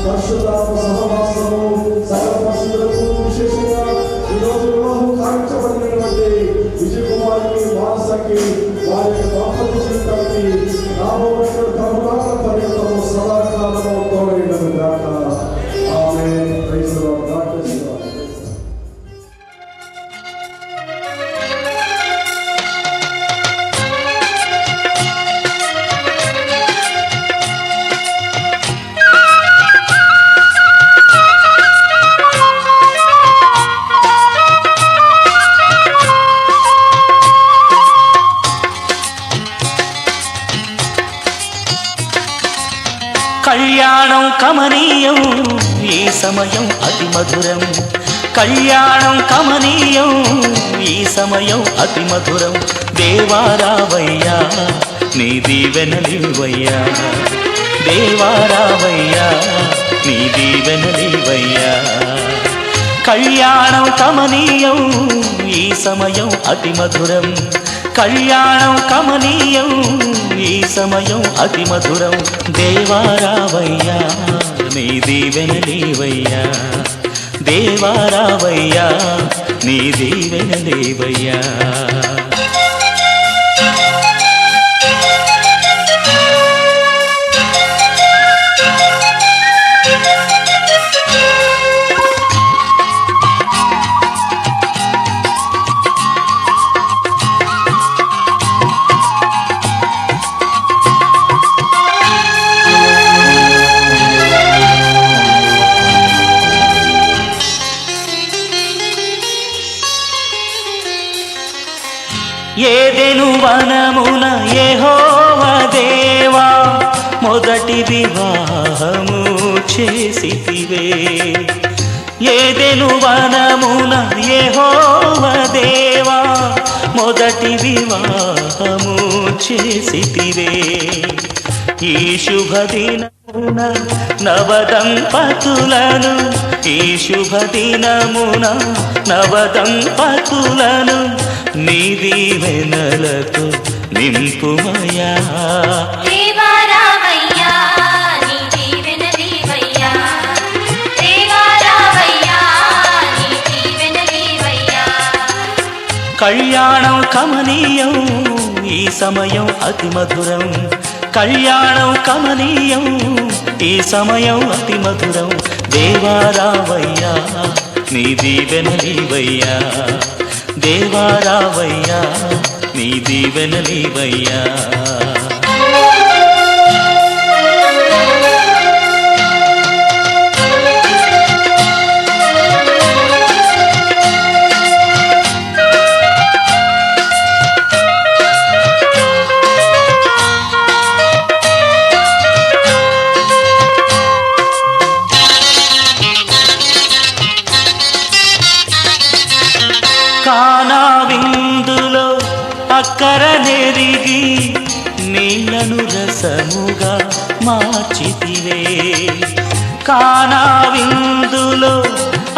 పరిశుద్ధాత్మ సహవాసము సకల పరిశుద్ధులకు విశేషంగా ఈ రోజు వివాహం కావించబడినటువంటి విజయకుమారికి మానసకి వారి యొక్క దాంపత్య జీవితానికి రాబోయేటువంటి కరుణాకర పర్యంతము సదాకాలము తోడైనను గాక. Amen. Praise the lord. God bless you all. కళ్యాణం కమనీయం, ఈ సమయం అతి మధురం. కళ్యాణం కమనీయం, ఈ సమయం అతి మధురం. దేవారావయ్యా నీ దీవెనలివయ్యా, దేవారావయ్యా నీ దీవెనలివయ్యా. కళ్యాణం కమనీయం, ఈ సమయం అతి మధురం. కళ్యాణం కమనీయం, ఈ సమయం అతి మధురం. దేవారావయ్యా నీ దీవెనలివయ్యా, దేవారావయ్యా నీ దీవెనలివయ్యా. ఏదెను వనమున యెహోవా దేవా మొదటి వివాహము చేసితివే. ఏదెను వనమున యెహోవా దేవా మొదటి వివాహము చేసితివే. ఈ శుభదినమున నవదంపతులను, ఈ శుభదినమున నవదంపతులను నీ దీవెనలతో నింపుమయా. దేవారావయ్యా నీ దీవెనలివయ్యా, దేవారావయ్యా నీ దీవెనలివయ్యా. కళ్యాణం కమనీయం, ఈ సమయం అతి మధురం. కళ్యాణం కమనీయం, ఈ సమయం అతి మధురం. దేవారావయ్యా నీ దీవెనలివయ్యా, దేవారావయ్యా నీ దీవెనలివయ్యా. కానా విందులో అక్కర నెరిగి నీళ్లను రసముగా మార్చితివే. కానా విందులో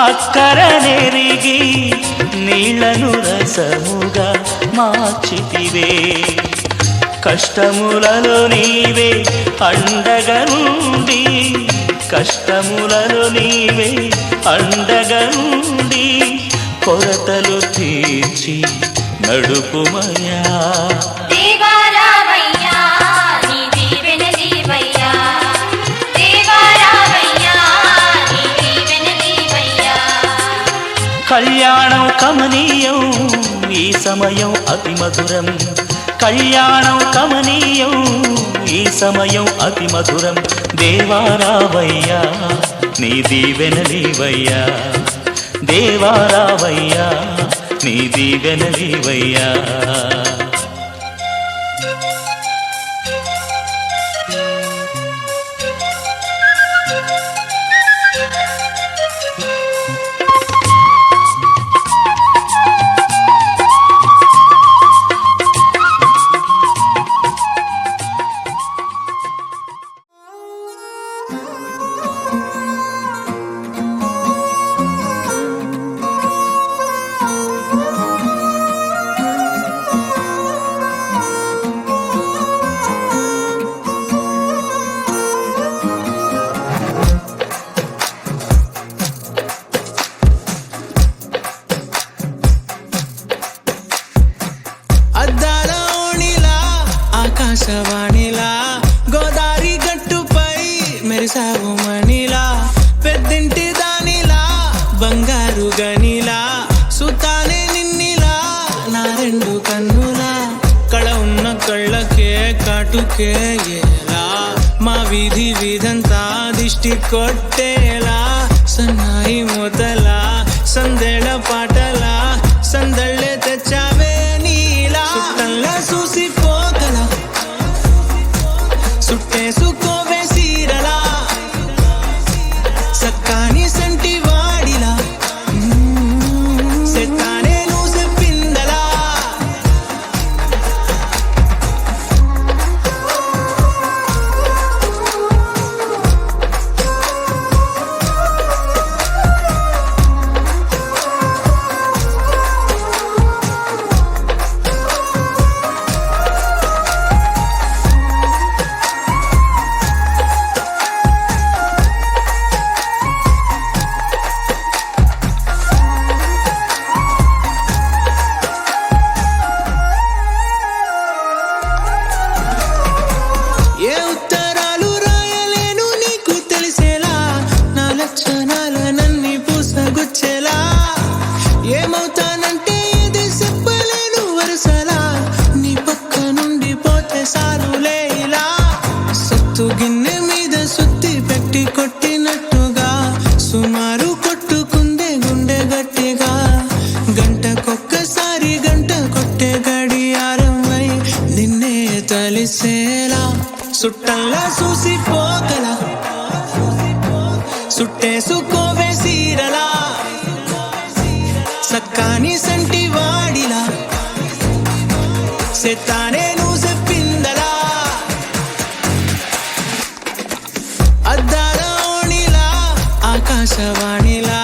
అక్కరనెరిగి నీళ్లను రసముగా మార్చితివే. కష్టములలో నీవే అండగా నుండి, కష్టములలో నీవే అండగా నుండి కొరతలు తీర్చి నడుపుమయ్యా. దేవా రావయ్యా నీ దీవెనలీవయ్యా, దేవా రావయ్యా నీ దీవెనలీవయ్యా. కళ్యాణం కమనీయం ఈ సమయం అతి మధురం, కళ్యాణం కమనీయం ఈ సమయం అతి మధురం. దేవా రావయ్యా నీ దీవెనలీవయ్యా, దేవా రావయ్యా నీ దీవెనలీవయ్యా. ఆకాశవాణిలా గోదారి గట్టుపై మెరిసావు మణిలా, పెద్దింటి దానిలా బంగారు గనిలా, సుతానే నిన్నిలా నా రెండు కన్నులా, కళ ఉన్న కళ్ళకే కాటుకే ఎలా, మా వీధి వీధంతా దిష్టి కొట్టేలా, సన్నాయి మొదలా సందేళ పాటలా సందళ్ళే తెచ్చావే నీలా, చుట్టంలా చూసిపోగల సుట్టేసుకోవే సీరలా, సక్కాని సంటి వాడిలా సెత్తానే నువ్వు చెప్పిందలా. ఏ ఉత్తరాలు రాయలేను నీకు తెలిసేలా, నా లక్షణాలనన్నీ పూసగుచ్చేలా, ఏమవుతానంటే ఏది చెప్పలేను వరుసలా, నీ పక్క నుండి పోతే సాలులే ఇలా, సత్తు గిన్నె మీద సుత్తి పెట్టి కొట్టినట్టుగా సుమారు కొట్టుకుందే గుండె గట్టిగా, గంటకొక్కసారి గంట కొట్టే గడియారమై నిన్నే తలిసేలా, సుట్టంలా చూసిపోగల సుట్టేసుకోవే సీరలా, సక్కాని సంటి వాడిలా సెత్తానే నువ్వు చెప్పిందలా. అద్దాల ఓణిలా ఆకాశవాణిలా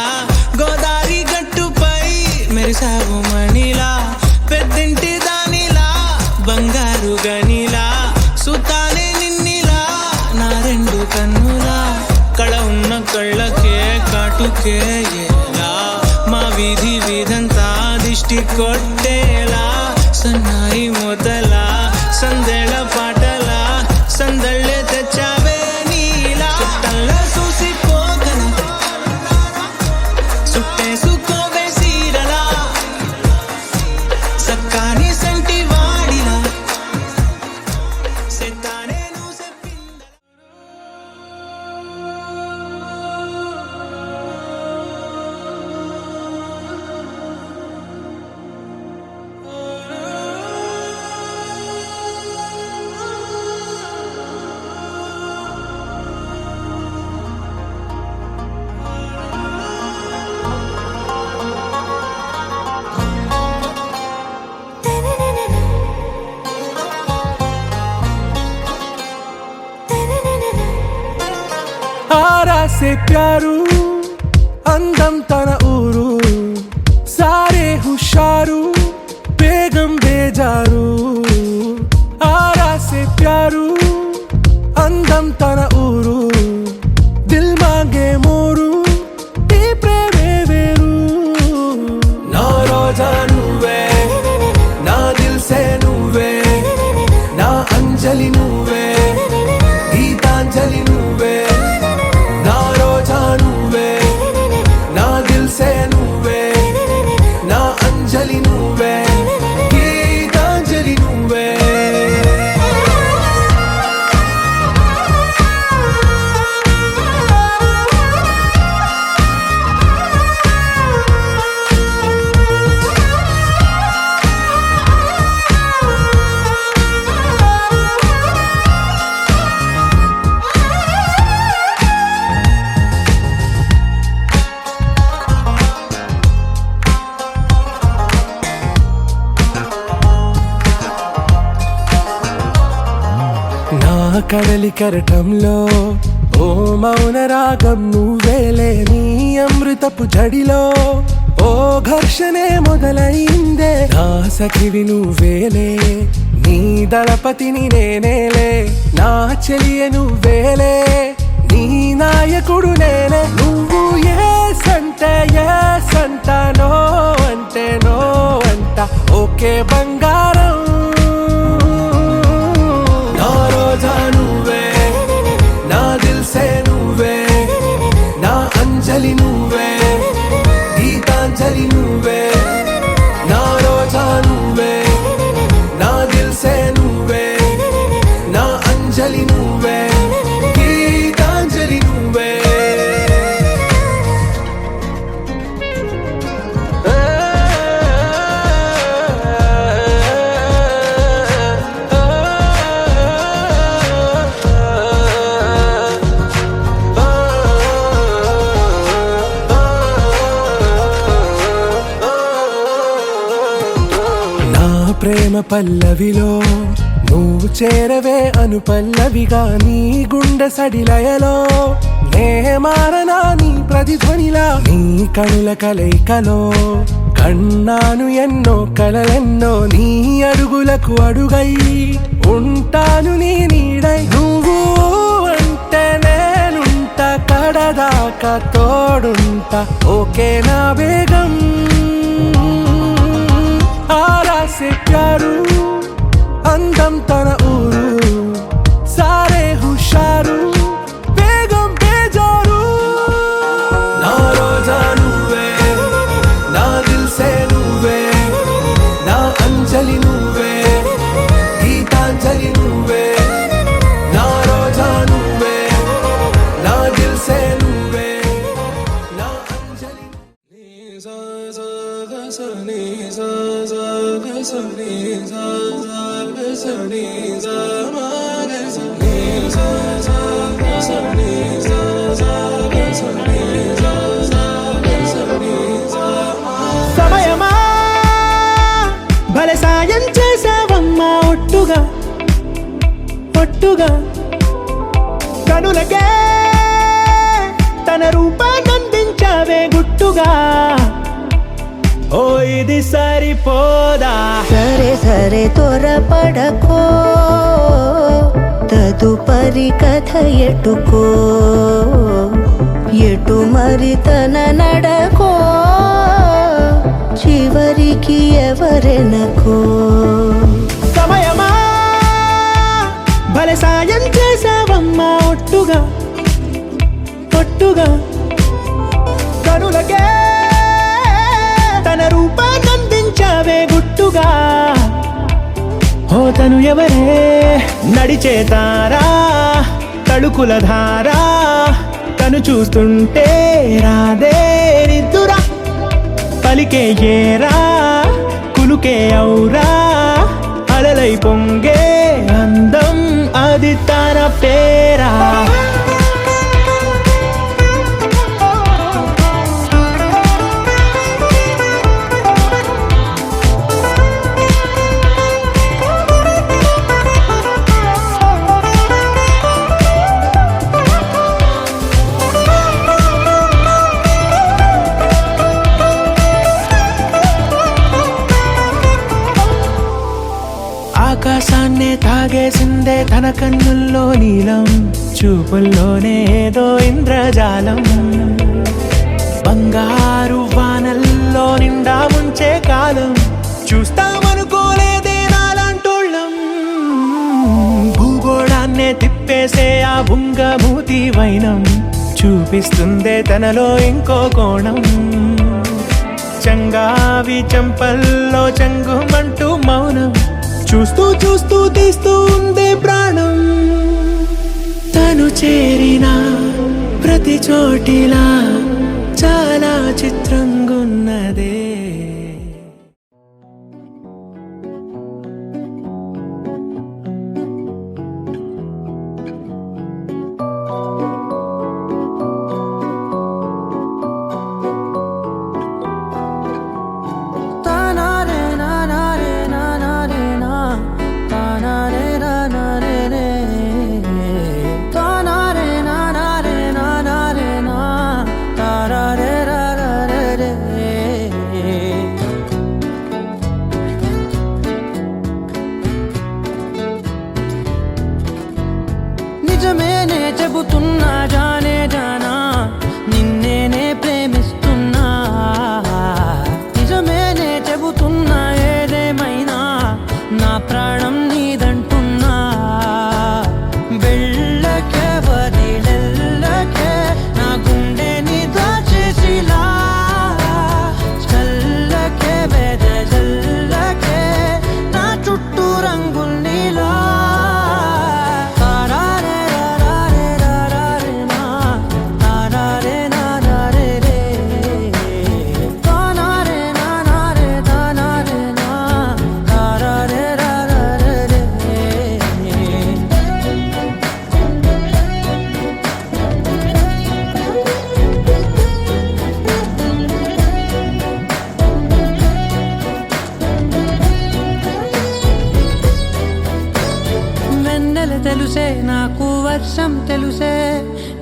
గోదారి గట్టుపై మెరిసావు మణిలా, పెద్దింటి దానిలా బంగారు గనిలా, సుతానే నిన్నిలా నా రెండు కన్నులా, కళ ఉన్న కళ్ళకే కాటుకే ఎలా, మా వీధి వీధంతా దిష్టి కొట్టేలా, సన్నాయి మొదలా సందేళ పాటలా సందళ్ళే తెచ్చావే నీలా, చుట్టంలా చూసిపోగల సుట్టేసుకోవే సీరలా, సక్కాని సంటి వాడిలా సెత్తానే నువ్వు చెప్పిందలా. आरा से प्यारू అందం తన తన ఊరు సారే హుషారు బేగం బేజారు ఆరా సే ప్యారు అందం తన ఊరు దిల్ మాంగే మోరు ఈ ప్రేమే వేరు నా రోజా నువ్వే నా దిల్ సే నువ్వే నా అంజలి నువ్వే గీతాంజలి నువ్వే నా రోజా నువ్వే నా దిల్ సే నువ్వే నా అంజలి నువ్వే గీతాంజలి నువ్వే కడలి కరటంలో ఓ మౌన రాగం నువ్వేలే నీ అమృతపు జడిలో ఓ ఘర్షణే మొదలైందే నా సఖివి నువ్వేలే నీ దళపతిని నేనేలే నా చెలియ నువ్వేలే నీ నాయకుడు నేనే నువ్వు ఏ సంట నో అంటే నో అంట ఓకే బంగారం నా రోజా నువ్వే నా దిల్ సే నువ్వే నా అంజలి నువ్వే గీతాంజలి నువ్వే నా రోజా నువ్వే నా దిల్ సే నువ్వే నా అంజలి నువ్వే గీతాంజలి నువ్వే ప్రేమ పల్లవిలో నువ్వు చేరవే అను పల్లవిగా నీ గుండె సడిలయలో నే మారనా నీ ప్రతిధ్వనిలా నీ కనుల కలయికలో కన్నాను ఎన్నో కలలెన్నో నీ అడుగులకు అడుగై ఉంటాను నీ నీడై నువ్వు అంటే నేనుంట కడదాకా తోడుంటా ఓకే నా బేగం ఆరా సే ప్యారు అందం తన ఊరు సారే హుషారు బేగం బేజారు నా రోజా నువ్వే నా దిల్ సే నువ్వే నా అంజలి నువ్వే గీతాంజలి నువ్వే నా రోజా నువ్వే నా దిల్ సే నువ్వే నా అంజలి సమయమా భలే సాయం చేసావమ్మా ఒట్టుగా ఒట్టుగా కనులకే తన రూపాన్నందించావే గుట్టుగా ఓ ఇది సరిపోదా సరే సరే త్వరపడకో తదుపరి కథ ఎటుకో ఎటు మరి తన నడకో చివరికి ఎవరెనకో సమయమా భలే సాయం చేసావమ్మా ఒట్టుగా ఒట్టుగా కనులకే తన రూపాన్నందించావే గుట్టుగా ఓ తను ఎవరే నడిచే తారా తళుకుల ధారా తను చూస్తుంటే రాదే నిద్దురా పలికే ఏరా కులుకే ఔరా అలలై పొంగే అందం అది తన పేరా నన్నే తాగేసిందే తన కన్నుల్లో నీలం, చూపుల్లోనే ఏదో ఇంద్రజాలం. బంగారు వానల్లో నిండా ముంచే కాలం, చూస్తామనుకోలేదే నాలాంటోళ్ళం. భూగోళాన్నే తిప్పేసే ఆ బుంగమూతి వైనం, చూపిస్తుందే తనలో ఇంకో కోణం. చంగావి చంపల్లో చంగుమంటూ మౌనం, చూస్తూ చూస్తూ తీస్తూ ఉందే ప్రాణం. తను చేరిన ప్రతి చోటిలా చాలా చిత్రంగున్నదే. నిజమేనే చెబుతున్నా జానే జానా, నిన్నేనే ప్రేమిస్తున్నా. నిజమేనే చెబుతున్నా ఏదేమైనా నా ప్రాణం నీదంటున్నా. వెళ్ళకే వదిలెళ్ళకే నా గుండెని దాచేసిలా, చల్లకే వెదజల్లకే నా చుట్టూ రంగుల్నిలా. తెలుసే నాకు వర్షం తెలుసే,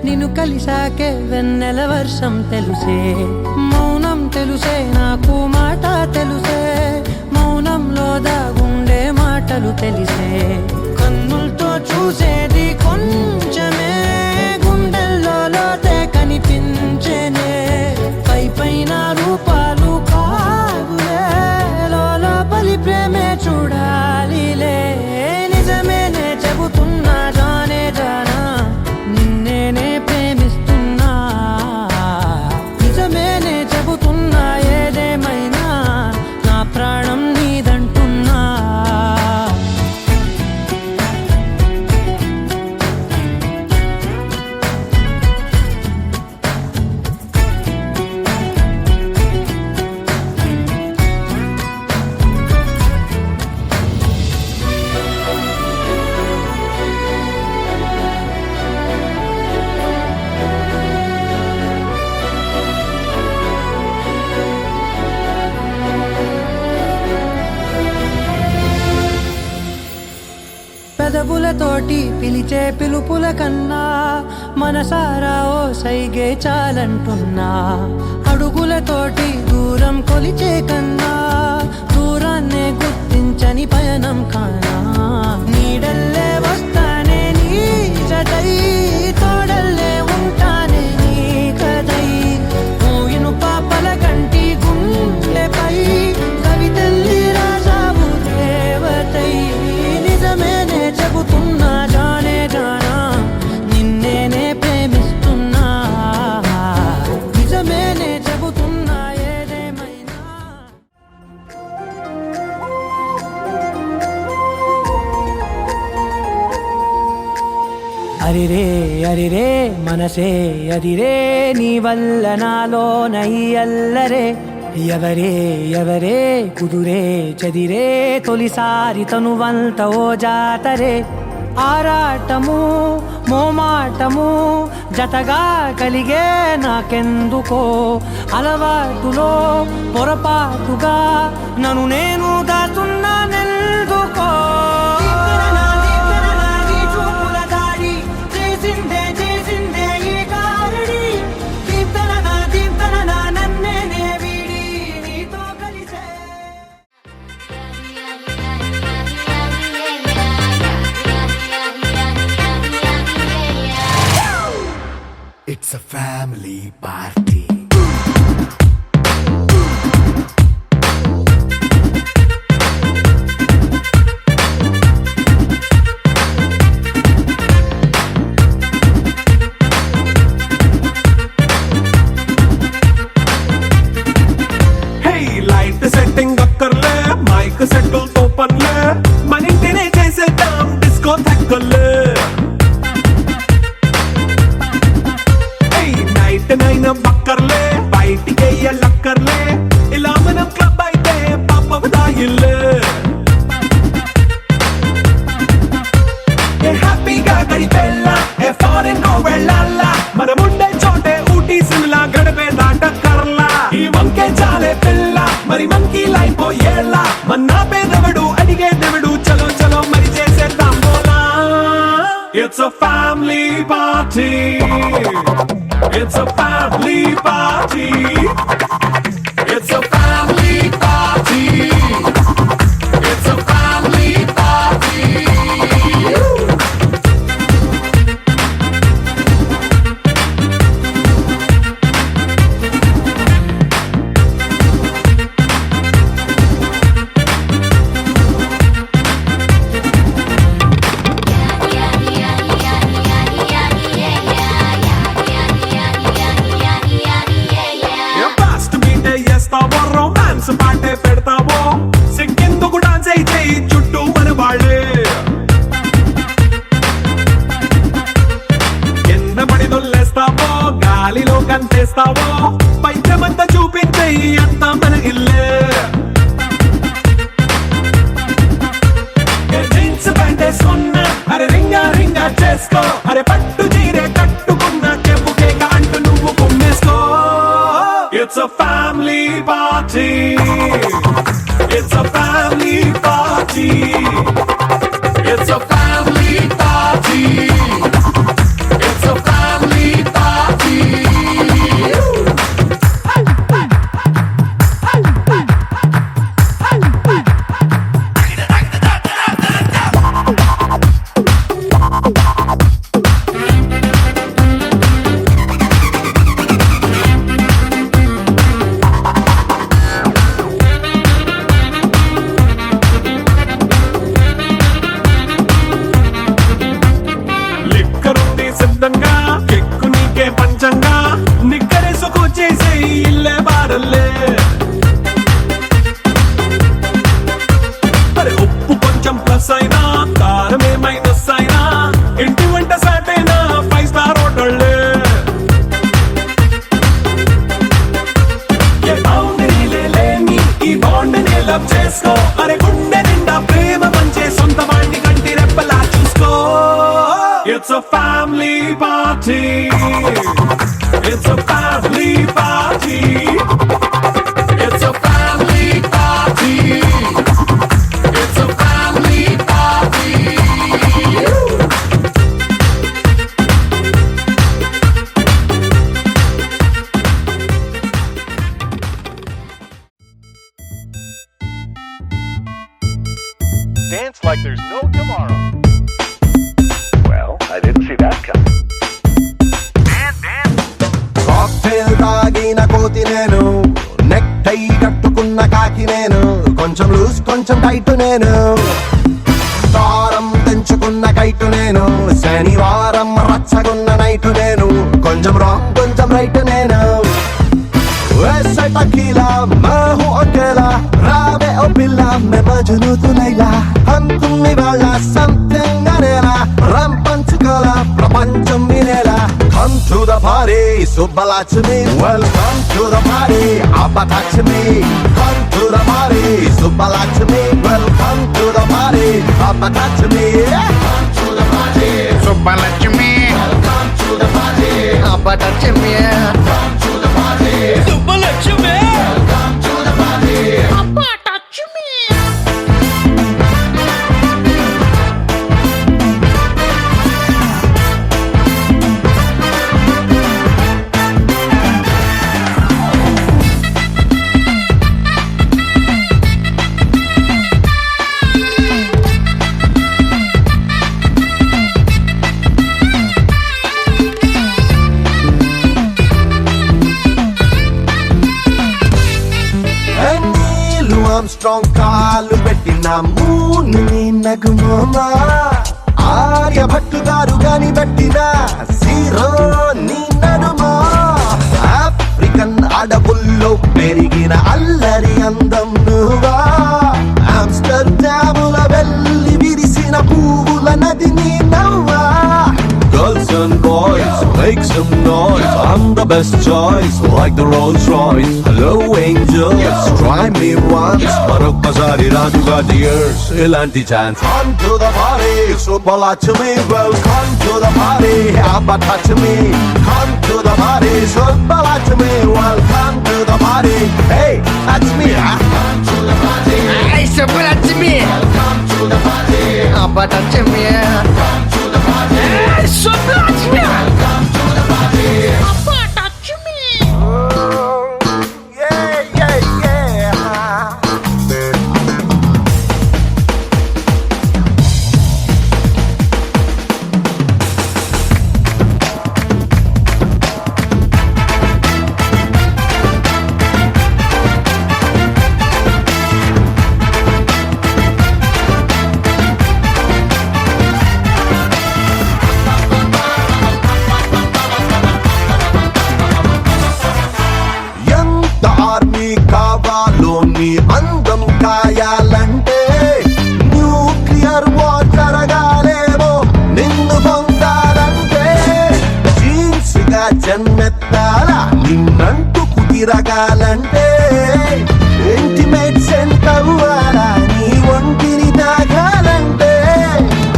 నిన్ను కలిసాకే వెన్నెల వర్షం తెలుసే. మౌనం తెలుసే నాకు మాట తెలుసే, మౌనంలో దాగుండే మాటలు తెలిసే. కన్నులతో చూసేది కొంచెమే, గుండెల్లో లోతే కనిపించేనే. పై పైన రూపాలు కాదులే, లోపలి ప్రేమే చూడాలిలే. నిజమేనే చెబుతున్నా జానే జానా, నిన్నేనే ప్రేమిస్తున్నా. నిజమేనే చెబుతున్నా ఏదేమైనా నా ప్రాణం నీదంటున్నా. పెదవులతోటి పిలిచే పిలుపుల కన్నా మనసారా ఓ సైగే చాలంటున్నా. అడుగులతోటి దూరం కొలిచే కన్నా దూరాన్నే గుర్తించని పయనం కానా. నీడల్లే వస్తానే నీ జతై, తోడల్లే ఉంటానే నీ కదై. మోయిను పాపల కంటి గుండెపై కవితల్లి రాజావు దేవతై. నిజమేనే చెబుతున్నా జానే జానా, నిన్నేనే ప్రేమిస్తున్నా. నిజమేనే చెబుతున్నా ఏదేమైనా. అరిరే అరిరే మనసే అదిరే, నీ వల్ల నాలో నై అల్లరే. ఎవరే ఎవరే కుదురే చదిరే, తొలిసారి తనువంత ఓ జాతరే. ఆరాటము మోమాటము జతగా కలిగే నాకెందుకో, అలవాటులో పొరపాటుగా నన్ను నేను దాచున్నానెందుకో. పార్టీ లైట్ సెట్టింగ్ అక్కర్లే మైక్ సెట్టులతో పనులే మన ఇంటినే చేసేద్దాం డిస్కో తక్కర్లే నైట్ నైన్ బక్కర్లే బయటికి వెయ్యక్కర్లే ఇలా మనం క్లబ్ అయితే పాప దాయిల్లే హ్యాపీగా గడిపెళ్ళ ఏ ఫారెన్ కో వెళ్ళాల మనం ఉండే చోటే ఊటీ సిమ్లా గడిపే దాటక్కర్లా ఈ వంకే చాలే పిల్ల మరి మంకీ లైఫ్ ఏళ్ళ మన్నా పేదవడు అడిగే దేవుడు చలో చలో మరి చేసేద్దాం బోలా it's a family party it's a family party it's a family party it's a family party romance పాటే పెడతావో సిగ్గెందుకు డాన్స్ అయితే చుట్టూ మన వాళ్ళే కింద పడి దొల్లేస్తావో గాలిలో కంటేస్తావో పైద్యమంతా చూపించే అంతా మన ఇల్లే జీన్స్ ప్యాంటేసుకున్నా అరే రింగా రింగా చేసుకో అరే పట్టు చీరే కట్టుకున్న చెప్పు కేక అంటూ నువ్వు కుమ్మేసుకో It's a family party. It's a family party. It's a family party. It's a family party. సిద్ధంగా ఎక్కు నీకే పంచంగా నిక్కరేసుకు చేసే ఇల్లే బారల్లే అరే ఉప్పు కొంచెం ప్లస్ అయినా కారమే మైనస్ అయినా ఇంటి వంట సాట్ అయినా 5 స్టార్ హోటళ్ళే ఏ బౌండరీలే లేని ఈ బాండ్ ని లవ్ చేసుకో అరే గుండె నిండా ప్రేమ పంచే సొంత వాణ్ణి కంటి రెప్పలా చూసుకో It's a family party. It's a family party. It's a family party. It's a family party. Dance like there's no tomorrow. I didn't see that coming. Cocktail తాగిన కోతి నేను నెక్ టై కట్టుకున్న కాకి నేను కొంచెం లూజ్ కొంచెం టైట్ నేను తారం తెంచుకున్న కైటు నేను శనివారం రచ్చగున్న నైటు నేను కొంచెం రాంగ్ కొంచెం రైట్ నేను वैसे टकीला मैं हूँ अकेला रावे ओ पिल्ला मैं मजनू तू लैला हम तुम निवाला something अरेला रम पंचकला प्रपंचम विनेला come to the party Subbalakshmi welcome to the party Abba touch me come to the party Subbalakshmi welcome to the party Abba touch me come to the party Subbalakshmi welcome to the party Abba touch me come to the party Subbalakshmi welcome to the party Abba touch me Armstrong కాలు పెట్టిన moon నగుమోమా Aryabhatta గారు గాని పెట్టిన zero నీ నడుమా African అడవుల్లో పెరిగిన అల్లరి అందం నువ్వా ఆమ్స్టర్డాముల వెళ్ళి విరిసిన పువ్వుల నది నీ నవ్వా Girls and boys, make some noise. I'm the best choice, like the Rolls Royce. Hello angels, try me once. Marokkasari Raju got the ears, ilanti chance. Come to the party, so to me. Welcome to the party, abba touch me. Come to the party, so to me. Welcome to the party. Hey, that's me, huh? Come to the party. Hey, so to me. Welcome to the party, abba touch me. Come to the party. Hey, so touch me. Welcome to the party, abba touch me. Yeah, yeah, yeah. కావాలోని అందం కాయాలంటే nuclear war జరగాలేమో నిన్ను పొందాలంటే jeans గా జన్మెత్తాలా నిన్నంటూ కుదిరగాలంటే intimate cent అవ్వాలా నీ ఒంటిని తాగాలంటే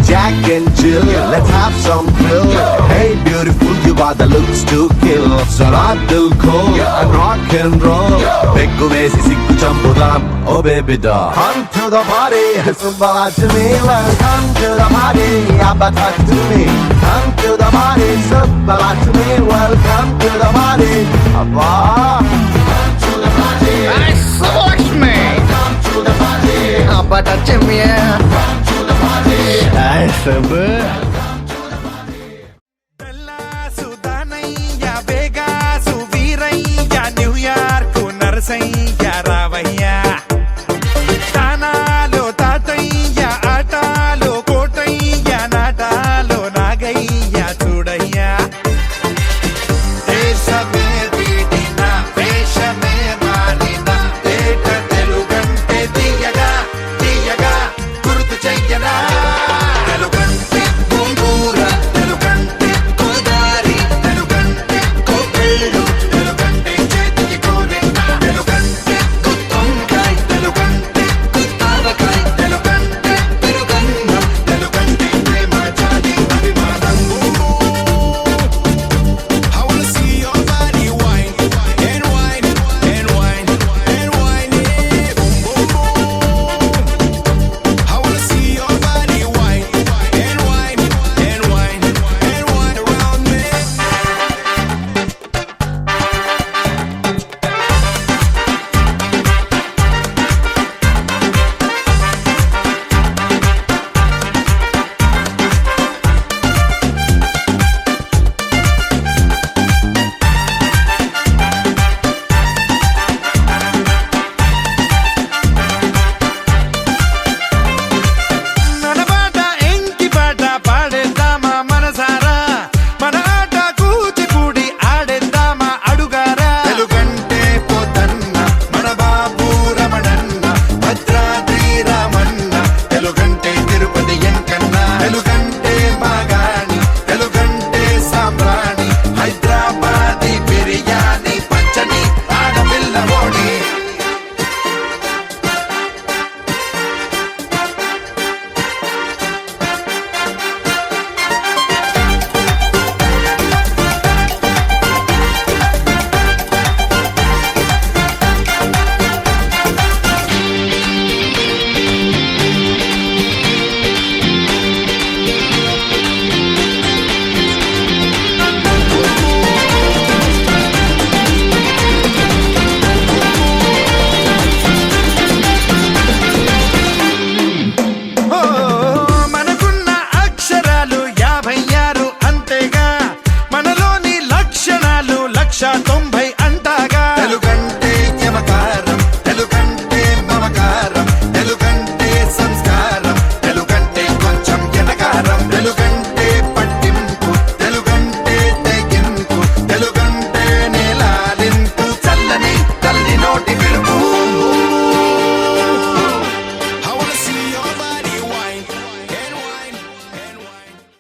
Jack and Jill, let's have some thrill. Hey beautiful, you are the looks to kill. Sarat dil ko and rock and roll. Peggu vesi sikku champudam, oh baby doll. Come to the party, sumbala to me. Welcome to the party, abba touch to me. Come to the party, sumbala to me. Welcome to the party, abba. Come to the party, I watch me. Come to the party, abba touch me. Come to the party, I summer. సుధానయ్య Vegas Veerayya New York Narasayya రావయ్య